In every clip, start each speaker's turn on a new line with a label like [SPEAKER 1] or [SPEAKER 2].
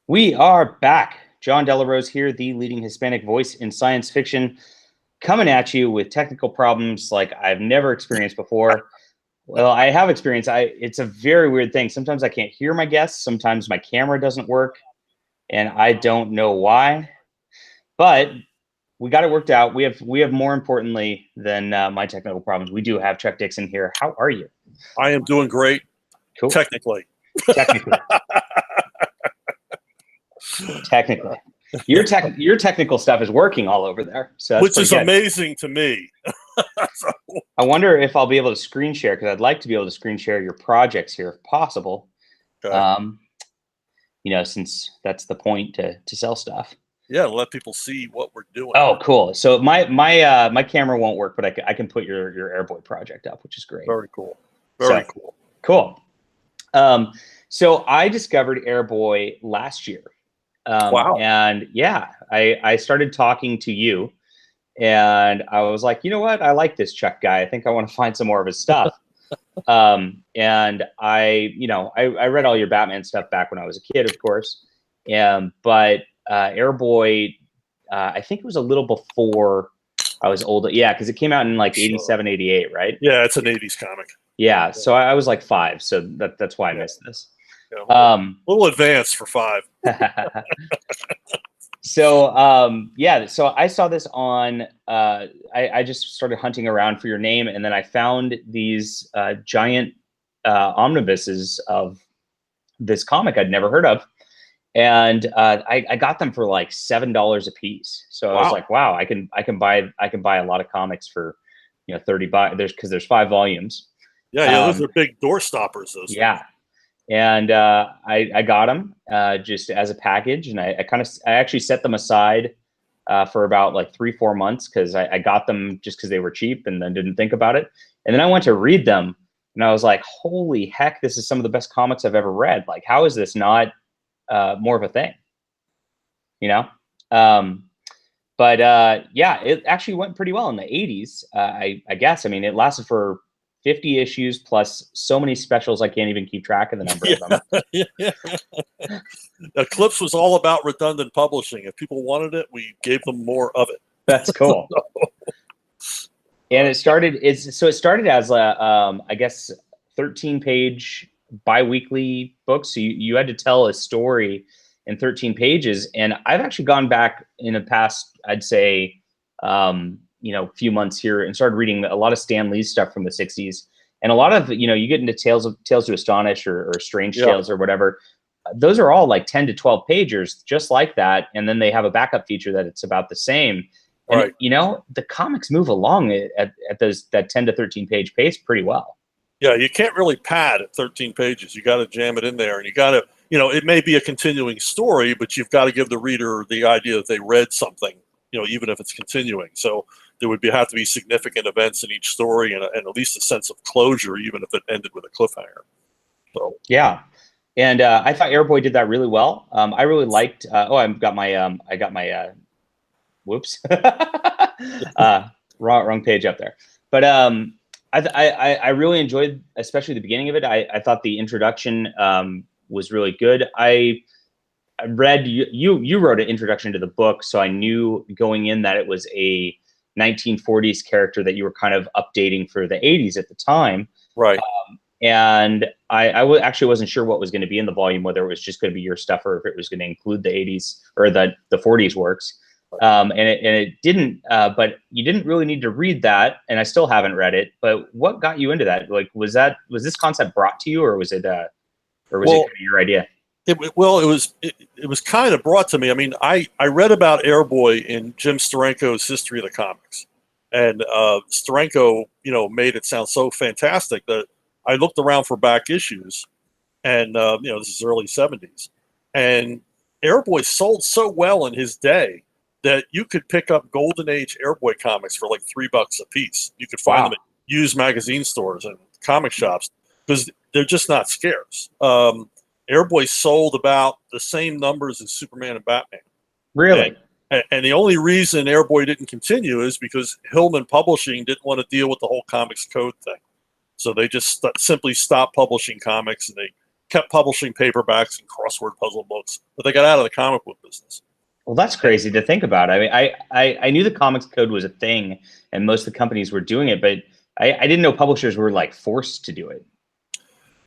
[SPEAKER 1] We are back. John Delarose here, the leading Hispanic voice in science fiction, coming at you with technical problems like I've never experienced before. Well, I have experienced. It's a very weird thing. Sometimes I can't hear my guests. Sometimes my camera doesn't work, and I don't know why. But we got it worked out. We have more importantly than my technical problems. We do have Chuck Dixon here. How are you?
[SPEAKER 2] I am doing great.
[SPEAKER 1] Cool.
[SPEAKER 2] Technically.
[SPEAKER 1] Technically. Your technical stuff is working all over there. So
[SPEAKER 2] which is amazing to me.
[SPEAKER 1] I wonder if I'll be able to screen share, because I'd like to be able to screen share your projects here if possible.
[SPEAKER 2] Okay.
[SPEAKER 1] Since that's the point to sell stuff.
[SPEAKER 2] Yeah, let people see what we're doing.
[SPEAKER 1] Oh, cool. So my camera won't work, but I can put your Airboy project up, which is great.
[SPEAKER 2] Very cool. Very cool.
[SPEAKER 1] Cool. So I discovered Airboy last year.
[SPEAKER 2] Wow.
[SPEAKER 1] And yeah, I started talking to you, and I was like, you know what? I like this Chuck guy. I think I want to find some more of his stuff. And I read all your Batman stuff back when I was a kid, of course. But Airboy, I think it was a little before I was older. Yeah, because it came out in like 87, 88, right?
[SPEAKER 2] Yeah, it's an 80s comic.
[SPEAKER 1] Yeah, so I was like 5, so that's why I missed this.
[SPEAKER 2] Yeah, a little advanced for 5.
[SPEAKER 1] So so I saw this on I just started hunting around for your name, and then I found these giant omnibuses of this comic I'd never heard of, and I got them for like $7 a piece. So I was like, wow, I can buy a lot of comics for $30. There's 5 volumes.
[SPEAKER 2] Yeah, those are big door stoppers. Those.
[SPEAKER 1] Yeah. And I got them just as a package, and I actually set them aside for about like 3-4 months, because I got them just because they were cheap, and then didn't think about it. And then I went to read them, and I was like, holy heck, this is some of the best comics I've ever read. Like, how is this not more of a thing? But it actually went pretty well in the 80s. I guess. I mean, it lasted for 50 issues plus so many specials I can't even keep track of the number of them.
[SPEAKER 2] Eclipse was all about redundant publishing. If people wanted it, we gave them more of it.
[SPEAKER 1] That's cool. And it started as a I guess 13-page bi-weekly book. So you had to tell a story in 13 pages. And I've actually gone back in the past, I'd say, few months here, and started reading a lot of Stan Lee's stuff from the 60s. And a lot of, you get into Tales to Astonish or Strange Tales or whatever. Those are all like 10 to 12 pagers, just like that. And then they have a backup feature that it's about the same. And,
[SPEAKER 2] right.
[SPEAKER 1] The comics move along at that 10 to 13 page pace pretty well.
[SPEAKER 2] Yeah, you can't really pad at 13 pages. You got to jam it in there, and you got to, it may be a continuing story, but you've got to give the reader the idea that they read something, even if it's continuing. So there would have to be significant events in each story, and at least a sense of closure, even if it ended with a cliffhanger. So
[SPEAKER 1] yeah, and I thought Airboy did that really well. I really liked. I got my. Whoops, wrong page up there. But I really enjoyed, especially the beginning of it. I thought the introduction was really good. I read you wrote an introduction to the book, so I knew going in that it was a 1940s character that you were kind of updating for the 80s at the time.
[SPEAKER 2] Right.
[SPEAKER 1] And I actually wasn't sure what was going to be in the volume, whether it was just going to be your stuff or if it was going to include the 80s or the 40s works. And it didn't, but you didn't really need to read that, and I still haven't read it. But what got you into that? Like, was this concept brought to you, or was it kind of your idea?
[SPEAKER 2] It was kind of brought to me. I mean, I read about Airboy in Jim Steranko's History of the Comics, and Steranko, made it sound so fantastic that I looked around for back issues, and this is early 70s, and Airboy sold so well in his day that you could pick up Golden Age Airboy comics for like $3 a piece. You could find them at used magazine stores and comic shops because they're just not scarce. Airboy sold about the same numbers as Superman and Batman.
[SPEAKER 1] Really?
[SPEAKER 2] And the only reason Airboy didn't continue is because Hillman Publishing didn't want to deal with the whole comics code thing. So they just simply stopped publishing comics, and they kept publishing paperbacks and crossword puzzle books, but they got out of the comic book business.
[SPEAKER 1] Well, that's crazy to think about. I mean, I knew the Comics Code was a thing, and most of the companies were doing it, but I didn't know publishers were like forced to do it.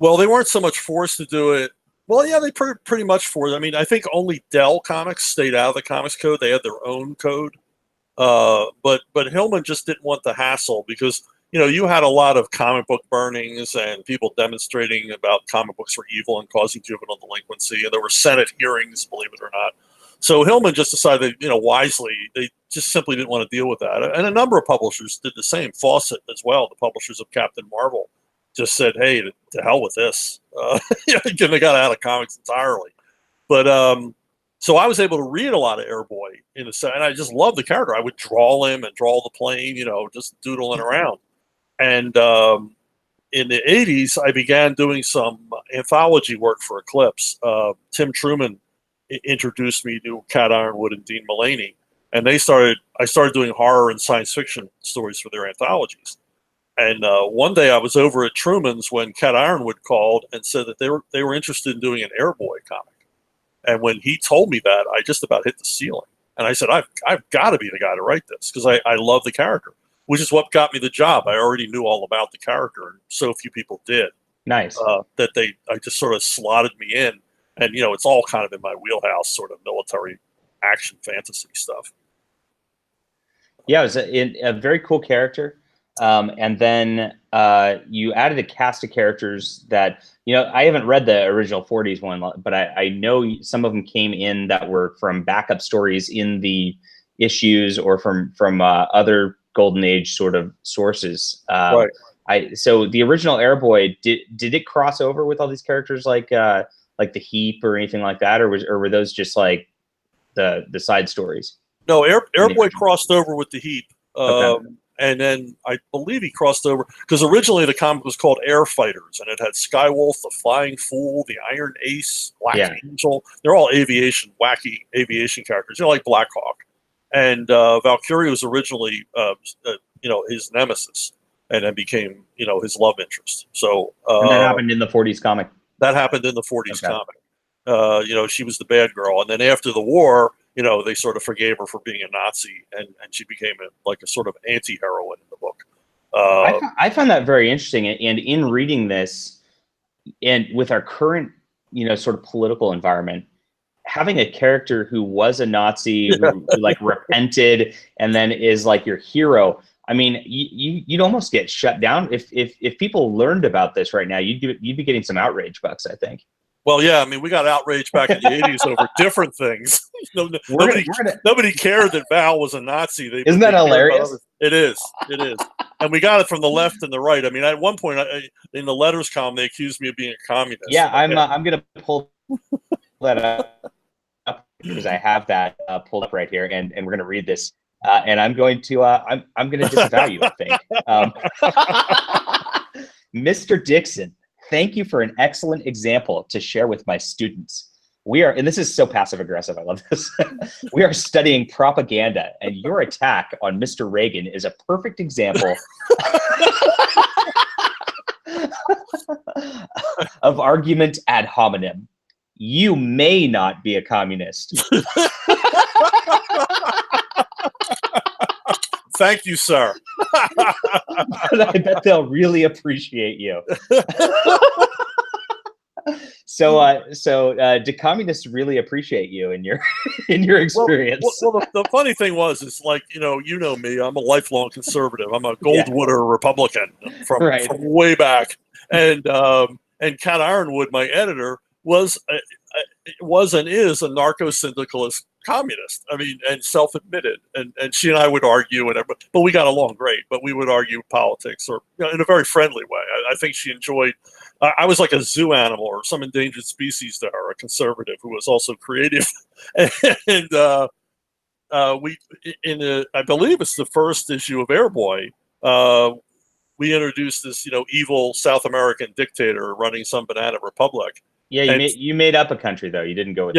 [SPEAKER 2] Well, they weren't so much forced to do it. Well, yeah, they pretty much forced. I mean, I think only Dell Comics stayed out of the Comics Code. They had their own code, but Hillman just didn't want the hassle because you had a lot of comic book burnings and people demonstrating about comic books were evil and causing juvenile delinquency, and there were Senate hearings, believe it or not. So Hillman just decided, wisely, they just simply didn't want to deal with that. And a number of publishers did the same. Fawcett as well, the publishers of Captain Marvel, just said, hey, to hell with this. They got out of comics entirely. But so I was able to read a lot of Airboy and I just loved the character. I would draw him and draw the plane, just doodling around. And in the 80s, I began doing some anthology work for Eclipse. Tim Truman introduced me to Cat Ironwood and Dean Mullaney, and I started doing horror and science fiction stories for their anthologies. And one day I was over at Truman's when Cat Ironwood called and said that they were interested in doing an Airboy comic. And when he told me that, I just about hit the ceiling. And I said, I've got to be the guy to write this because I love the character, which is what got me the job. I already knew all about the character, and so few people did.
[SPEAKER 1] Nice.
[SPEAKER 2] That I just sort of slotted me in. And, it's all kind of in my wheelhouse, sort of military action fantasy stuff.
[SPEAKER 1] Yeah, it was a very cool character. And then you added a cast of characters that, I haven't read the original 40s one, but I know some of them came in that were from backup stories in the issues or from other Golden Age sort of sources.
[SPEAKER 2] Right.
[SPEAKER 1] So the original Airboy, did it cross over with all these characters like the Heap or anything like that, or were those just like the side stories?
[SPEAKER 2] No, Airboy crossed over with the Heap.
[SPEAKER 1] Okay.
[SPEAKER 2] And then I believe he crossed over because originally the comic was called Air Fighters, and it had Skywolf, the Flying Fool, the Iron Ace, Black Angel. They're all wacky aviation characters, like Black Hawk. And Valkyrie was originally, his nemesis, and then became, his love interest. So
[SPEAKER 1] and that happened in the 40s comic.
[SPEAKER 2] That happened in the 40s comic. She was the bad girl, and then after the war, they sort of forgave her for being a Nazi, and she became a sort of anti-heroine in the book.
[SPEAKER 1] I found that very interesting, and in reading this, and with our current, sort of political environment, having a character who was a Nazi, who like repented, and then is like your hero. I mean, you'd almost get shut down if people learned about this right now. You'd be getting some outrage bucks, I think.
[SPEAKER 2] Well, yeah, I mean, we got outraged back in the 80s over different things. Nobody cared that Val was a Nazi.
[SPEAKER 1] Isn't that hilarious?
[SPEAKER 2] It is. And we got it from the left and the right. I mean, at one point in the letters column, they accused me of being a communist.
[SPEAKER 1] Yeah, I'm going to pull that up because I have that pulled up right here, and we're going to read this. And I'm going to I'm going to disavow you, I think. Mr. Dixon, thank you for an excellent example to share with my students. We are, and this is so passive aggressive, I love this. We are studying propaganda, and your attack on Mr. Reagan is a perfect example of argument ad hominem. You may not be a communist.
[SPEAKER 2] Thank you, sir.
[SPEAKER 1] But I bet they'll really appreciate you. So do communists really appreciate you in your experience?
[SPEAKER 2] Well, the funny thing is like, you know me, I'm a lifelong conservative. I'm a Goldwater Republican from way back. And Cat Ironwood, my editor, was and is a narco-syndicalist communist. I mean, and self-admitted. And she and I would argue, but we got along great. But we would argue politics, or in a very friendly way. I think she enjoyed. I was like a zoo animal or some endangered species to her, a conservative who was also creative. And I believe it's the first issue of Airboy. We introduced this, evil South American dictator running some banana republic.
[SPEAKER 1] Yeah, you made up a country though. You didn't go with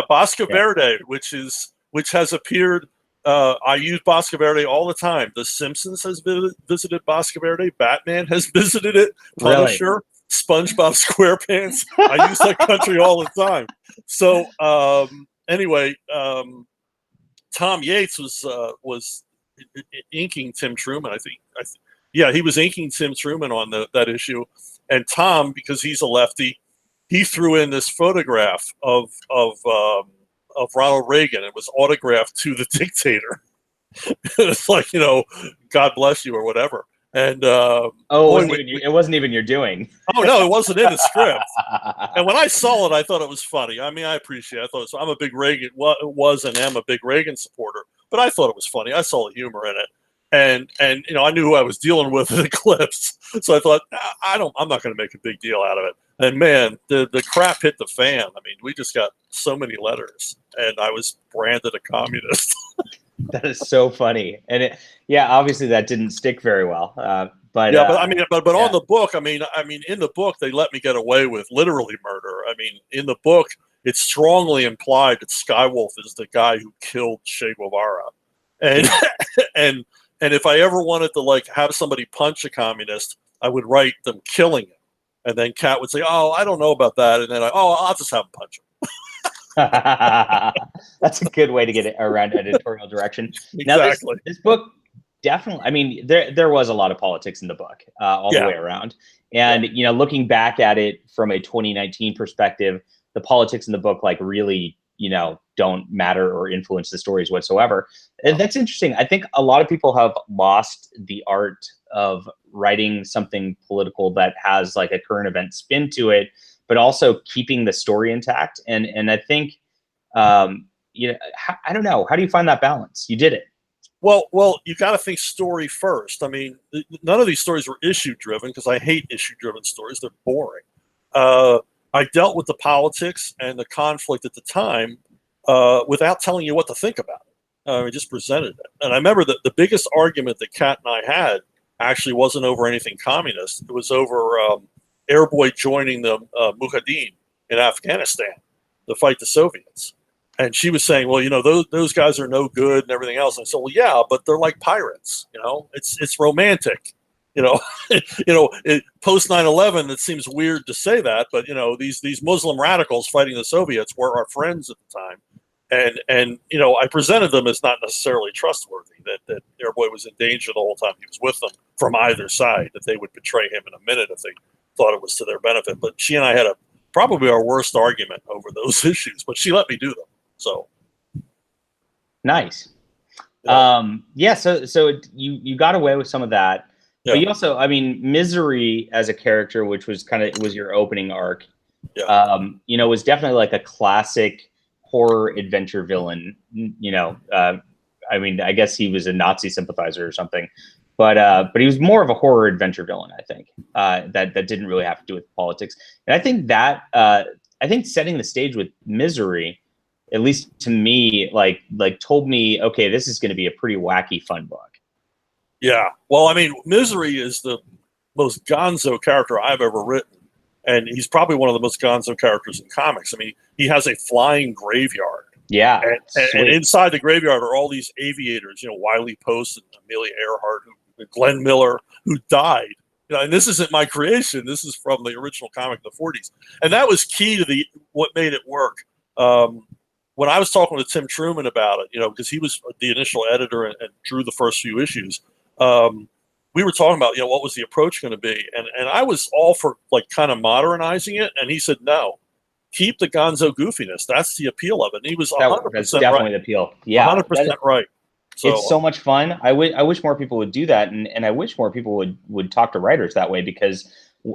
[SPEAKER 2] Bosco Verde, which has appeared. I use Bosco Verde all the time. The Simpsons has visited Bosco Verde. Batman has visited it. Punisher. SpongeBob SquarePants. I use that country all the time. So anyway, Tom Yates was inking Tim Truman. I think yeah, he was inking Tim Truman on that issue. And Tom, because he's a lefty, he threw in this photograph of Ronald Reagan. It was autographed to the dictator. It's like, you know, God bless you or whatever. And
[SPEAKER 1] it wasn't even your doing.
[SPEAKER 2] Oh no, it wasn't in the script. And when I saw it, I thought it was funny. I mean, I appreciate it. I thought I'm a big Reagan, was and am a big Reagan supporter, but I thought it was funny. I saw the humor in it. And you know, I knew who I was dealing with in Eclipse. So I thought, I'm not going to make a big deal out of it. And man, the crap hit the fan. I mean, we just got so many letters, and I was branded a communist.
[SPEAKER 1] That is so funny. And obviously that didn't stick very well. But
[SPEAKER 2] I mean, but on the book, I mean, in the book, they let me get away with literally murder. I mean, in the book, it's strongly implied that Skywolf is the guy who killed Che Guevara, and and if I ever wanted to like have somebody punch a communist, I would write them killing him, and then Kat would say, "Oh, I don't know about that," and then I'll just have him punch him.
[SPEAKER 1] That's a good way to get it around editorial direction.
[SPEAKER 2] Exactly.
[SPEAKER 1] Now, this book definitely, I mean, there was a lot of politics in the book all the way around. And, you know, looking back at it from a 2019 perspective, the politics in the book, like, really, you know, don't matter or influence the stories whatsoever. And that's interesting. I think a lot of people have lost the art of writing something political that has like a current event spin to it, but also keeping the story intact. And I think, you know, I don't know. How do you find that balance? You did it.
[SPEAKER 2] Well, you got to think story first. I mean, none of these stories were issue driven because I hate issue driven stories. They're boring. I dealt with the politics and the conflict at the time without telling you what to think about it. I just presented it. And I remember that the biggest argument that Kat and I had actually wasn't over anything communist. It was over Airboy joining the Mujahideen in Afghanistan to fight the Soviets. And she was saying, well, you know, those guys are no good and everything else. And I said, well, yeah, but they're like pirates. You know, it's romantic. You know, post 9/11, it seems weird to say that, but you know, these Muslim radicals fighting the Soviets were our friends at the time, and you know, I presented them as not necessarily trustworthy. That Airboy was in danger the whole time he was with them from either side. That they would betray him in a minute if they thought it was to their benefit. But she and I had probably our worst argument over those issues. But she let me do them. So
[SPEAKER 1] nice. Yeah. So you got away with some of that. Yeah. But you also, I mean, Misery as a character, which was was your opening arc, you know, was definitely like a classic horror adventure villain. You know, I mean, I guess he was a Nazi sympathizer or something, but he was more of a horror adventure villain, I think, that didn't really have to do with politics. And I think that I think setting the stage with Misery, at least to me, like told me, okay, this is going to be a pretty wacky, fun book.
[SPEAKER 2] Yeah. Well, I mean, Misery is the most gonzo character I've ever written. And he's probably one of the most gonzo characters in comics. I mean, he has a flying graveyard.
[SPEAKER 1] Yeah.
[SPEAKER 2] And inside the graveyard are all these aviators, you know, Wiley Post and Amelia Earhart, Glenn Miller, who died. You know, and this isn't my creation. This is from the original comic in the 40s. And that was key to what made it work. When I was talking to Tim Truman about it, you know, because he was the initial editor and drew the first few issues, we were talking about, you know, what was the approach going to be? And I was all for like kind of modernizing it. And he said, no, keep the gonzo goofiness. That's the appeal of it. And he was 100%
[SPEAKER 1] that's definitely
[SPEAKER 2] right.
[SPEAKER 1] the appeal. Yeah.
[SPEAKER 2] 100% right. So,
[SPEAKER 1] it's so much fun. I wish more people would do that. And I wish more people would talk to writers that way, because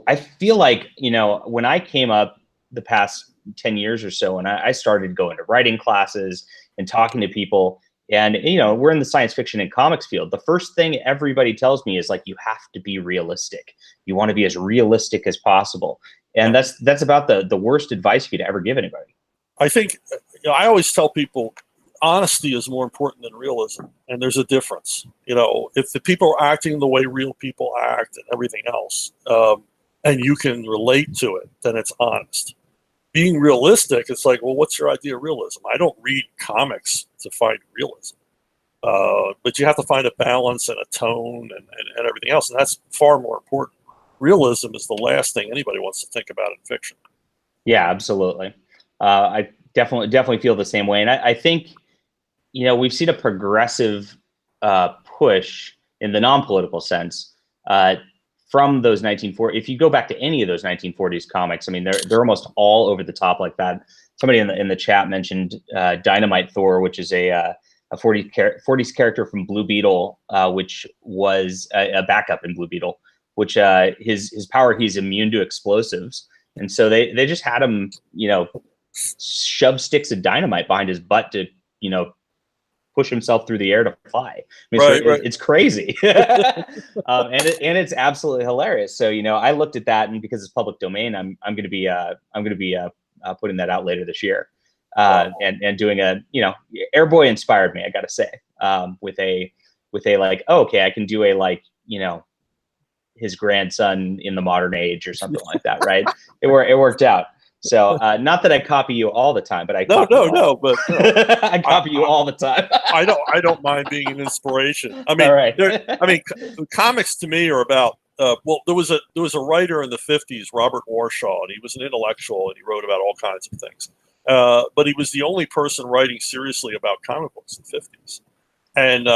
[SPEAKER 1] I feel like, you know, when I came up the past 10 years or so, and I started going to writing classes and talking to people, and, you know, we're in the science fiction and comics field. The first thing everybody tells me is like, you have to be realistic. You want to be as realistic as possible. And that's about the worst advice you could ever give anybody.
[SPEAKER 2] I think, you know, I always tell people honesty is more important than realism. And there's a difference. You know, if the people are acting the way real people act and everything else, and you can relate to it, then it's honest. Being realistic, it's like, well, what's your idea of realism? I don't read comics to find realism. But you have to find a balance and a tone and everything else. And that's far more important. realism is the last thing anybody wants to think about in fiction.
[SPEAKER 1] Yeah, absolutely. I definitely feel the same way, and I think we've seen a progressive push in the non-political sense from those 1940s. If you go back to any of those 1940s comics, I mean, they're almost all over the top like that. Somebody in the chat mentioned Dynamite Thor, which is a 40s character from Blue Beetle, which was a backup in Blue Beetle, which his power, he's immune to explosives. And so they just had him, shove sticks of dynamite behind his butt to, push himself through the air to fly. I mean, it's crazy. And it's absolutely hilarious. So, I looked at that, and because it's public domain, I'm going to be putting that out later this year. And doing Airboy inspired me, I got to say, with a like, oh, okay, I can do a his grandson in the modern age or something like that, right? It worked out. So not that I copy you all the time, but I
[SPEAKER 2] but
[SPEAKER 1] I copy you all the time.
[SPEAKER 2] I don't mind being an inspiration. I mean, comics to me are about. Well, there was a writer in the 50s, Robert Warshaw, and he was an intellectual, and he wrote about all kinds of things. But he was the only person writing seriously about comic books in the 50s, and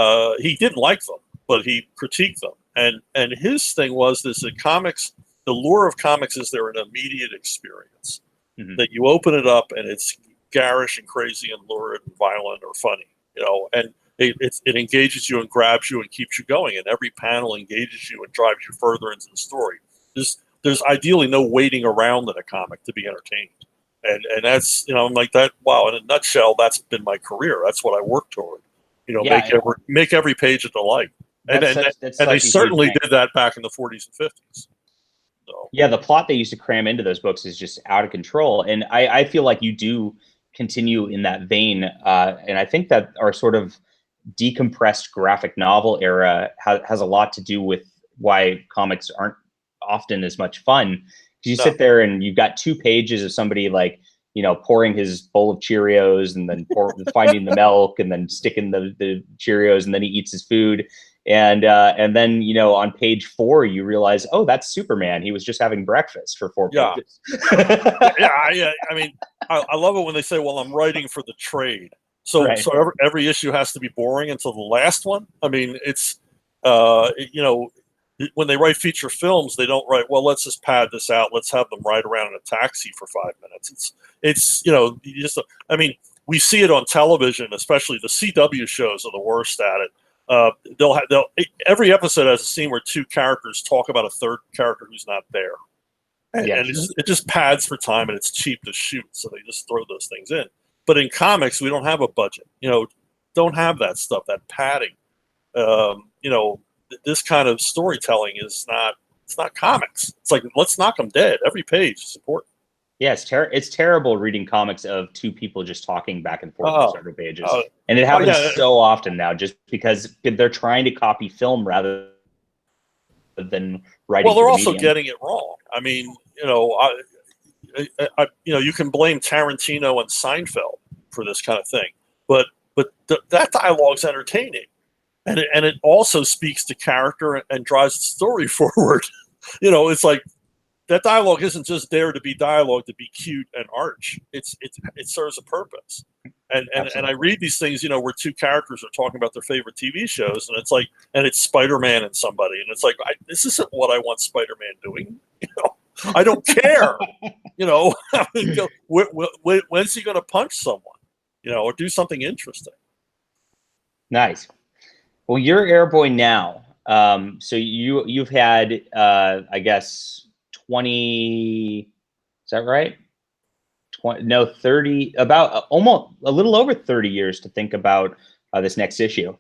[SPEAKER 2] he didn't like them, but he critiqued them. And his thing was this: that comics, the lure of comics is they're an immediate experience. Mm-hmm. That you open it up and it's garish and crazy and lurid and violent or funny, and it engages you and grabs you and keeps you going. And every panel engages you and drives you further into the story. There's ideally no waiting around in a comic to be entertained. And that's, I'm like that. Wow. In a nutshell, that's been my career. That's what I work toward, make every page a delight. And they certainly did that back in the 40s and 50s. So.
[SPEAKER 1] Yeah, the plot they used to cram into those books is just out of control. And I feel like you do continue in that vein. And I think that our sort of decompressed graphic novel era has a lot to do with why comics aren't often as much fun. Because you sit there and you've got 2 pages of somebody like, pouring his bowl of Cheerios and then finding the milk and then sticking the Cheerios, and then he eats his food. And then, on page 4, you realize, oh, that's Superman. He was just having breakfast for 4 pages.
[SPEAKER 2] I mean, I love it when they say, well, I'm writing for the trade. So every issue has to be boring until the last one. I mean, it's, when they write feature films, they don't write, well, let's just pad this out. Let's have them ride around in a taxi for 5 minutes. I mean, we see it on television, especially the CW shows are the worst at it. Every episode has a scene where 2 characters talk about a third character who's not there, and it just pads for time, and it's cheap to shoot, so they just throw those things in. But in comics, we don't have a budget, don't have that stuff, that padding. This kind of storytelling it's not comics. It's like, let's knock them dead. Every page is important.
[SPEAKER 1] Yeah, it's terrible reading comics of 2 people just talking back and forth on certain pages. And it happens so often now just because they're trying to copy film rather than writing.
[SPEAKER 2] Well, they're also getting it wrong. I mean, you can blame Tarantino and Seinfeld for this kind of thing, but that dialogue's entertaining. And it also speaks to character and drives the story forward. It's like, that dialogue isn't just there to be dialogue, to be cute and arch. It serves a purpose. And I read these things, where 2 characters are talking about their favorite TV shows, and it's like, and it's Spider-Man and somebody, and it's like, this isn't what I want Spider-Man doing. I don't care. When's he going to punch someone? Or do something interesting.
[SPEAKER 1] Nice. Well, you're Airboy now. So you've had, I guess, 20, is that right? 30, about almost a little over 30 years to think about this next issue.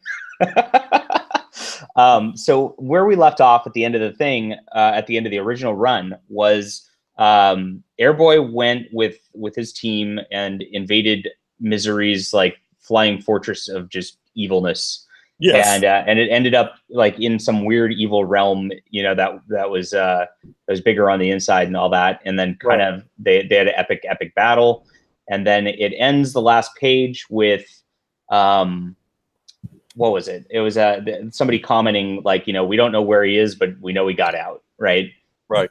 [SPEAKER 1] So where we left off at the end of the thing, at the end of the original run, was Airboy went with his team and invaded Misery's like flying fortress of just evilness. Yes. And it ended up like in some weird evil realm, that was bigger on the inside and all that. And then kind of they had an epic battle. And then it ends the last page with what was it? It was somebody commenting like, we don't know where he is, but we know he got out, right?
[SPEAKER 2] Right.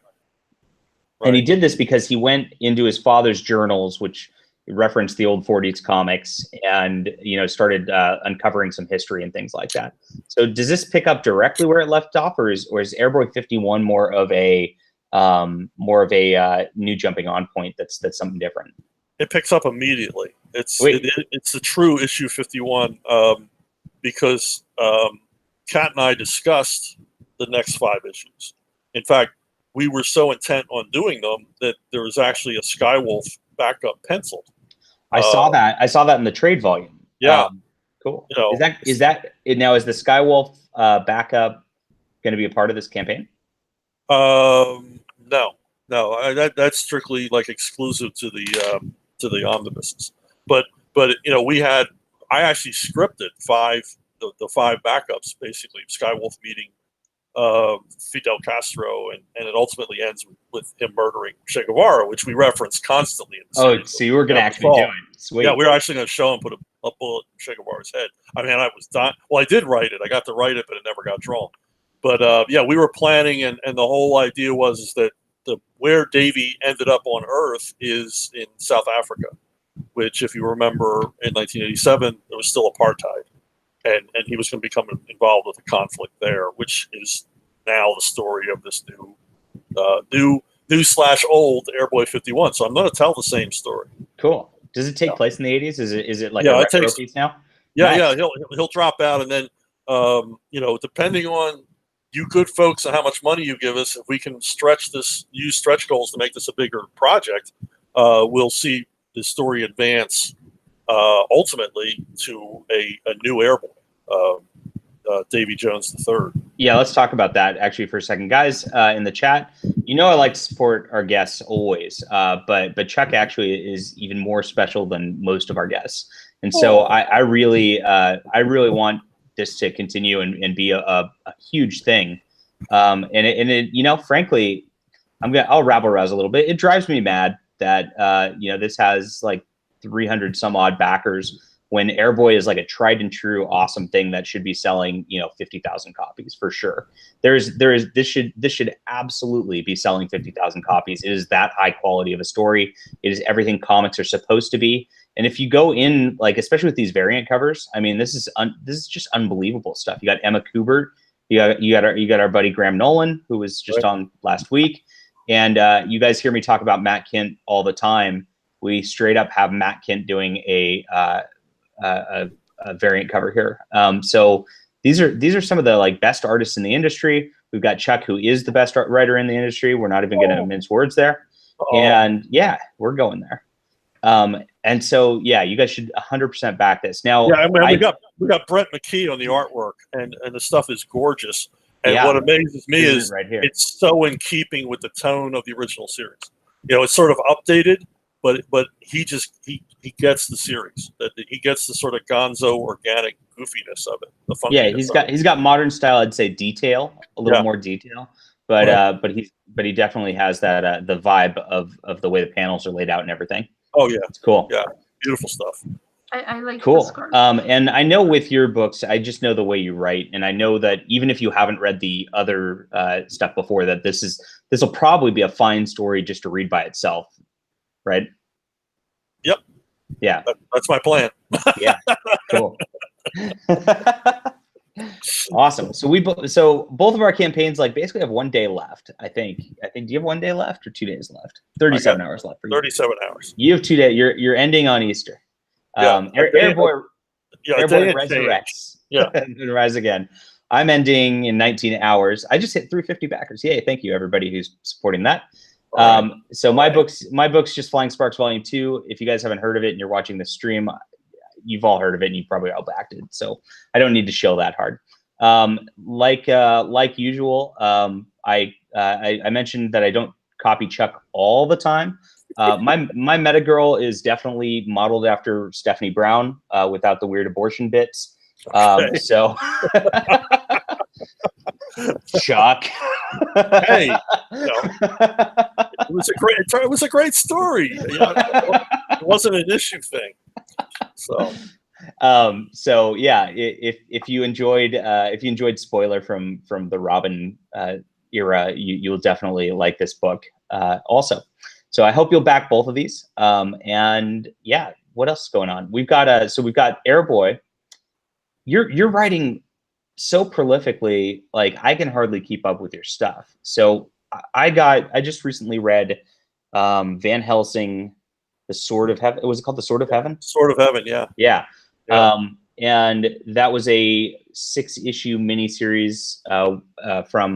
[SPEAKER 1] And he did this because he went into his father's journals, which referenced the old 40s comics, and started uncovering some history and things like that. So does this pick up directly where it left off, or is Airboy 51 more of a new jumping on point that's something different?
[SPEAKER 2] It picks up immediately. It's the true issue 51, because Kat and I discussed the next 5 issues. In fact, we were so intent on doing them that there was actually a Skywolf backup penciled.
[SPEAKER 1] I saw that in the trade volume.
[SPEAKER 2] Yeah,
[SPEAKER 1] cool. Is that now? Is the Skywolf backup going to be a part of this campaign?
[SPEAKER 2] No. That's strictly like exclusive to the omnibuses. But I actually scripted the 5 backups, basically Skywolf meeting Fidel Castro, and it ultimately ends with him murdering Che Guevara, which we reference constantly in the series.
[SPEAKER 1] So you were going to actually do it. Sweet.
[SPEAKER 2] Yeah, we were actually going to show him put a bullet in Che Guevara's head. I mean, I was dying. Well, I did write it. I got to write it, but it never got drawn. But we were planning, and the whole idea was that where Davy ended up on Earth is in South Africa, which, if you remember, in 1987, there was still apartheid. And he was going to become involved with a conflict there, which is now the story of this new / old Airboy 51. So I'm going to tell the same story.
[SPEAKER 1] Cool. Does it take place in the 80s? Is it like
[SPEAKER 2] a
[SPEAKER 1] retro piece now?
[SPEAKER 2] Yeah, nice. Yeah. He'll drop out, and then depending on you good folks and how much money you give us, if we can use stretch goals to make this a bigger project, we'll see the story advance ultimately to a new Airboy, Davy Jones III.
[SPEAKER 1] Yeah, let's talk about that actually for a second, guys. In the chat, I like to support our guests always, but Chuck actually is even more special than most of our guests, and so I really want this to continue and be a huge thing. And frankly, I'll rabble rouse a little bit. It drives me mad that this has like 300 some odd backers when Airboy is like a tried and true awesome thing that should be selling 50,000 copies for sure. This should absolutely be selling 50,000 copies. It is that high quality of a story. It is everything comics are supposed to be. And if you go in, like, especially with these variant covers, I mean, this is just unbelievable stuff. You got Emma Kubert, you got our buddy Graham Nolan, who was just on last week, and you guys hear me talk about Matt Kent all the time. We straight up have Matt Kent doing a variant cover here. So these are some of the like best artists in the industry. We've got Chuck, who is the best writer in the industry. We're not even going to mince words there. And yeah, we're going there. And so yeah, you guys should 100% back this. Now,
[SPEAKER 2] yeah, we got Brett McKee on the artwork, and the stuff is gorgeous. And what amazes me is
[SPEAKER 1] right here.
[SPEAKER 2] It's so in keeping with the tone of the original series. It's sort of updated, but he gets the series. That he gets the sort of gonzo organic goofiness of it. The funkiness.
[SPEAKER 1] Yeah, he's got modern style. I'd say detail, a little more detail, but he definitely has that the vibe of the way the panels are laid out and everything.
[SPEAKER 2] Oh yeah,
[SPEAKER 1] it's cool.
[SPEAKER 2] Yeah, beautiful stuff.
[SPEAKER 3] I like
[SPEAKER 1] cool. And I know with your books, I just know the way you write, and I know that even if you haven't read the other stuff before, that this will probably be a fine story just to read by itself, right?
[SPEAKER 2] Yep.
[SPEAKER 1] Yeah.
[SPEAKER 2] That's my plan.
[SPEAKER 1] Yeah. Cool. Awesome. So both of our campaigns like basically have 1 day left. I think. Do you have 1 day left or 2 days left? 37 hours left for you.
[SPEAKER 2] 37 hours.
[SPEAKER 1] You have 2 days. You're ending on Easter. Airboy resurrects.
[SPEAKER 2] Yeah.
[SPEAKER 1] And rise again. I'm ending in 19 hours. I just hit 350 backers. Yay! Thank you everybody who's supporting that. So my book's just Flying Sparks Volume 2. If you guys haven't heard of it and you're watching the stream, you've all heard of it and you've probably all backed it. So I don't need to shill that hard. Like usual, I mentioned that I don't copy Chuck all the time. My meta girl is definitely modeled after Stephanie Brown, without the weird abortion bits. So Chuck.
[SPEAKER 2] Hey, it was a great story. It wasn't an issue thing. So yeah, if you enjoyed spoiler from the Robin
[SPEAKER 1] era, you'll definitely like this book also. So I hope you'll back both of these. And yeah, what else is going on? We've got Airboy. You're writing so prolifically, like I can hardly keep up with your stuff. So I just recently read Van Helsing, The Sword of Heaven. Was it called The Sword of Heaven?
[SPEAKER 2] Sword of Heaven, yeah.
[SPEAKER 1] Yeah.
[SPEAKER 2] Yeah.
[SPEAKER 1] And that was a 6-issue miniseries from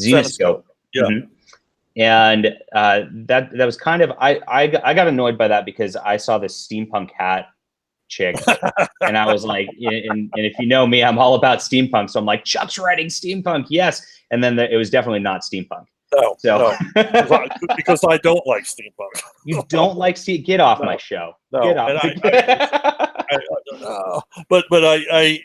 [SPEAKER 1] Zenoscope.
[SPEAKER 2] Yeah.
[SPEAKER 1] Mm-hmm. And that was kind of I got annoyed by that because I saw this steampunk hat chick, and I was like, and if you know me, I'm all about steampunk, so I'm like, Chuck's writing steampunk, yes. And then it was definitely not steampunk.
[SPEAKER 2] No,
[SPEAKER 1] so
[SPEAKER 2] no, because I don't like steampunk.
[SPEAKER 1] You don't like get off my show.
[SPEAKER 2] No,
[SPEAKER 1] Get off.
[SPEAKER 2] But I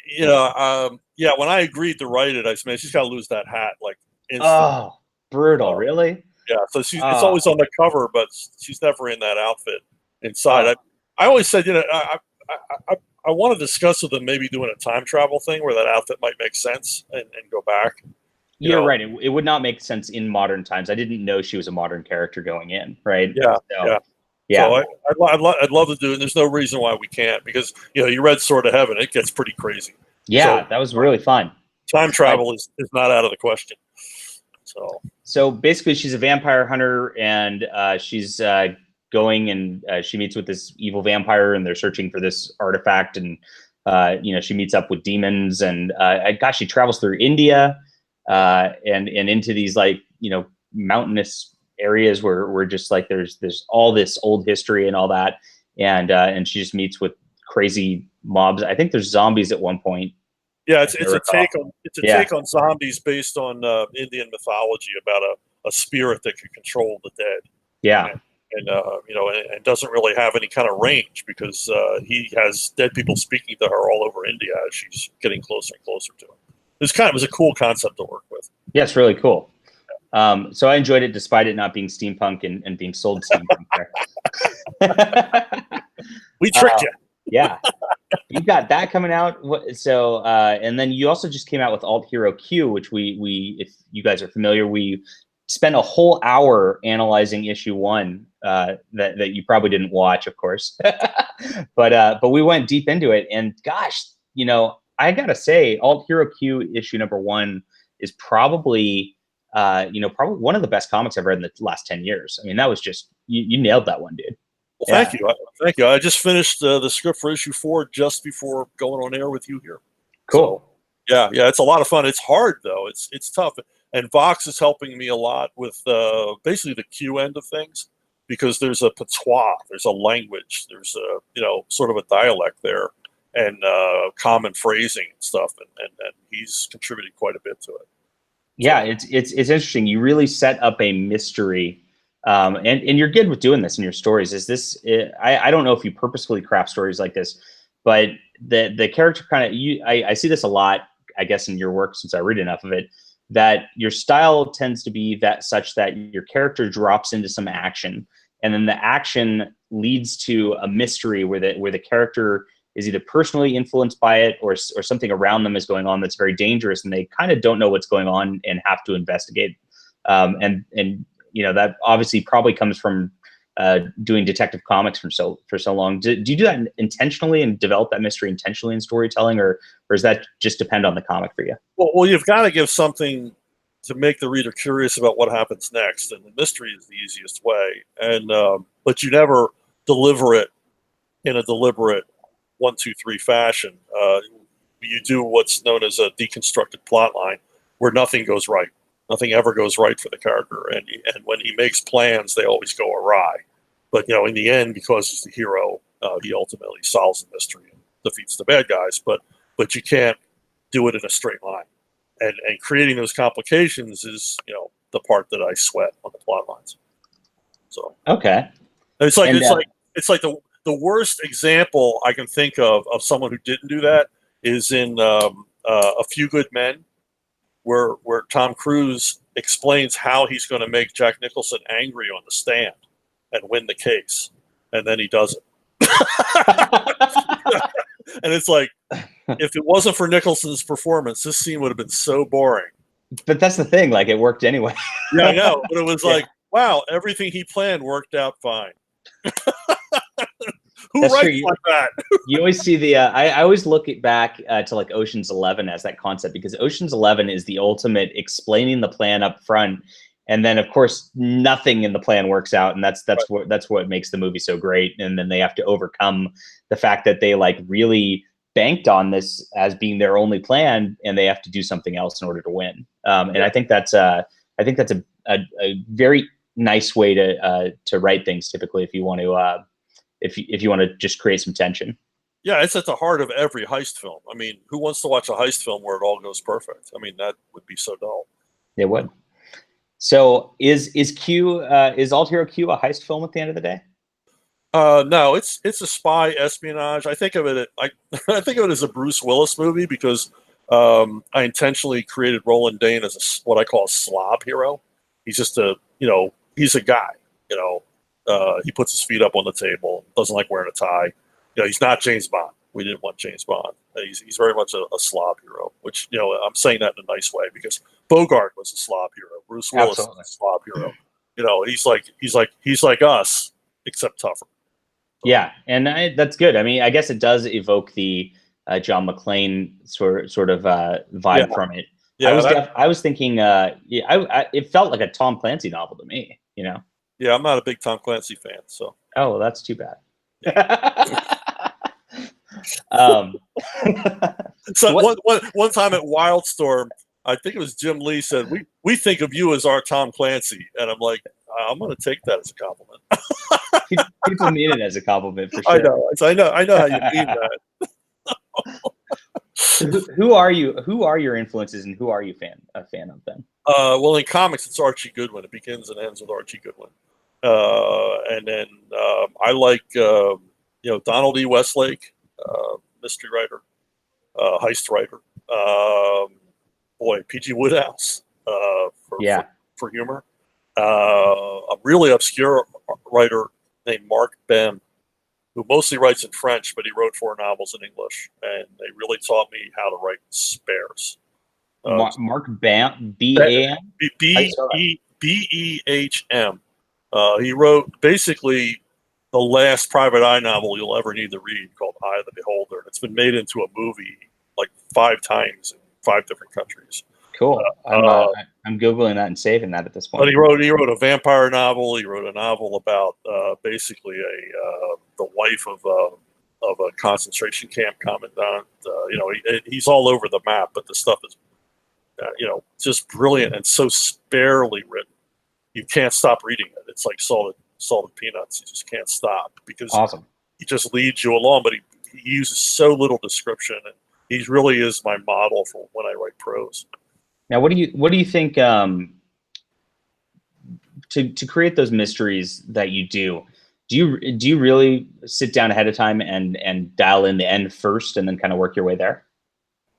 [SPEAKER 2] yeah, when I agreed to write it, I said, man, she's got to lose that hat like instantly.
[SPEAKER 1] Oh, brutal, really?
[SPEAKER 2] Yeah, so it's always on the cover, but she's never in that outfit inside. I always said, I want to discuss with them maybe doing a time travel thing where that outfit might make sense and go back.
[SPEAKER 1] You're right. It would not make sense in modern times. I didn't know she was a modern character going in, right?
[SPEAKER 2] Yeah,
[SPEAKER 1] yeah.
[SPEAKER 2] So I'd love to do it. And there's no reason why we can't, because you read Sword of Heaven, it gets pretty crazy.
[SPEAKER 1] Yeah, that was really fun.
[SPEAKER 2] Time travel is not out of the question.
[SPEAKER 1] So basically, she's a vampire hunter, and she's going and she meets with this evil vampire, and they're searching for this artifact, and she meets up with demons, and she travels through India and into these mountainous areas where just like there's all this old history and all that, and she just meets with crazy mobs. I think there's zombies at one point.
[SPEAKER 2] Yeah, it's a take on zombies based on Indian mythology about a spirit that can control the dead.
[SPEAKER 1] Yeah,
[SPEAKER 2] and doesn't really have any kind of range, because he has dead people speaking to her all over India as she's getting closer and closer to him. It was a cool concept to work with.
[SPEAKER 1] Yeah, it's really cool. So I enjoyed it despite it not being steampunk and being sold steampunk there.
[SPEAKER 2] We tricked you.
[SPEAKER 1] Yeah. You got that coming out. So and then you also just came out with Alt Hero Q, which we if you guys are familiar, we spent a whole hour analyzing issue 1 that you probably didn't watch, of course. but we went deep into it, and gosh, I gotta say, Alt Hero Q issue number 1 is probably probably one of the best comics I've read in the last 10 years. I mean, that was just you nailed that one, dude.
[SPEAKER 2] Well, thank you. I just finished the script for issue 4 just before going on air with you here.
[SPEAKER 1] Cool.
[SPEAKER 2] So, yeah, it's a lot of fun. It's hard though. It's tough, and Vox is helping me a lot with basically the Q end of things, because there's a patois, there's a language, there's a sort of a dialect there, and common phrasing and stuff, and he's contributed quite a bit to it.
[SPEAKER 1] Yeah, it's interesting. You really set up a mystery. And you're good with doing this in your stories. Is this? I don't know if you purposefully craft stories like this, but the character kind of I see this a lot, I guess, in your work, since I read enough of it, that your style tends to be such that your character drops into some action, and then the action leads to a mystery where the character is either personally influenced by it or something around them is going on that's very dangerous, and they kind of don't know what's going on and have to investigate. And that obviously probably comes from doing Detective Comics for so long. Do you do that intentionally and develop that mystery intentionally in storytelling, or does that just depend on the comic for you?
[SPEAKER 2] Well, you've got to give something to make the reader curious about what happens next, and the mystery is the easiest way. And but you never deliver it in a deliberate 1, 2, 3 fashion. You do what's known as a deconstructed plot line, where nothing goes right. Nothing ever goes right for the character, and when he makes plans, they always go awry. But in the end, because he's the hero, he ultimately solves the mystery and defeats the bad guys. But you can't do it in a straight line, and creating those complications is the part that I sweat on the plot lines. So
[SPEAKER 1] okay,
[SPEAKER 2] it's like the worst example I can think of someone who didn't do that is in A Few Good Men, where Tom Cruise explains how he's going to make Jack Nicholson angry on the stand and win the case, and then he does it. And it's like, if it wasn't for Nicholson's performance, this scene would have been so boring.
[SPEAKER 1] But that's the thing, like, it worked anyway.
[SPEAKER 2] Yeah, I know, but it was
[SPEAKER 1] Yeah.
[SPEAKER 2] like, wow, everything he planned worked out fine. Who
[SPEAKER 1] That's true.
[SPEAKER 2] writes like that?
[SPEAKER 1] You always see the. I always look it back to like Ocean's 11 as that concept, because Ocean's 11 is the ultimate explaining the plan up front, and then of course nothing in the plan works out, and that's what makes the movie so great. And then they have to overcome the fact that they like really banked on this as being their only plan, and they have to do something else in order to win. And I think that's a very nice way to write things. Typically, if you want to. If you want to just create some tension.
[SPEAKER 2] Yeah, it's at the heart of every heist film. I mean, who wants to watch a heist film where it all goes perfect? I mean, that would be so dull.
[SPEAKER 1] It would. So is Q is Alt Hero Q a heist film at the end of the day?
[SPEAKER 2] No, it's a spy espionage. I think of it I think of it as a Bruce Willis movie because I intentionally created Roland Dane as what I call a slob hero. He's just he's a guy. You know, he puts his feet up on the table, doesn't like wearing a tie. You know, he's not James Bond. We didn't want James Bond. He's very much a slob hero, which, you know, I'm saying that in a nice way because Bogart was a slob hero. Bruce Willis is a slob hero. You know, he's like us, except tougher. So,
[SPEAKER 1] yeah, and that's good. I mean, I guess it does evoke the John McClane sort of vibe from it. Yeah, I was thinking, it felt like a Tom Clancy novel to me. You know.
[SPEAKER 2] Yeah, I'm not a big Tom Clancy fan, so.
[SPEAKER 1] Oh, well, that's too bad.
[SPEAKER 2] So one time at Wildstorm, I think it was Jim Lee said, we think of you as our Tom Clancy. And I'm like, I'm going to take that as a compliment.
[SPEAKER 1] People mean it as a compliment for sure.
[SPEAKER 2] I know how you mean that.
[SPEAKER 1] So who are you? Who are your influences, and who are you a fan of then?
[SPEAKER 2] Well, in comics, it's Archie Goodwin. It begins and ends with Archie Goodwin. And then I like Donald E. Westlake, mystery writer, heist writer. P.G. Wodehouse for humor. A really obscure writer named Mark Ben, who mostly writes in French, but he wrote 4 novels in English, and they really taught me how to write spares.
[SPEAKER 1] Mark Bam, B-A-M?
[SPEAKER 2] B-E-H-M. He wrote basically the last private eye novel you'll ever need to read, called Eye of the Beholder. It's been made into a movie like 5 times in 5 different countries.
[SPEAKER 1] Cool. I'm Googling that and saving that at this point.
[SPEAKER 2] But he wrote a vampire novel. He wrote a novel about basically the wife of a concentration camp commandant. He's all over the map, but the stuff is just brilliant and so sparely written. You can't stop reading it. It's like salted peanuts. You just can't stop because he just leads you along. But he uses so little description, and he really is my model for when I write prose.
[SPEAKER 1] Now, what do you think to create those mysteries that you do? Do you really sit down ahead of time and dial in the end first, and then kind of work your way there?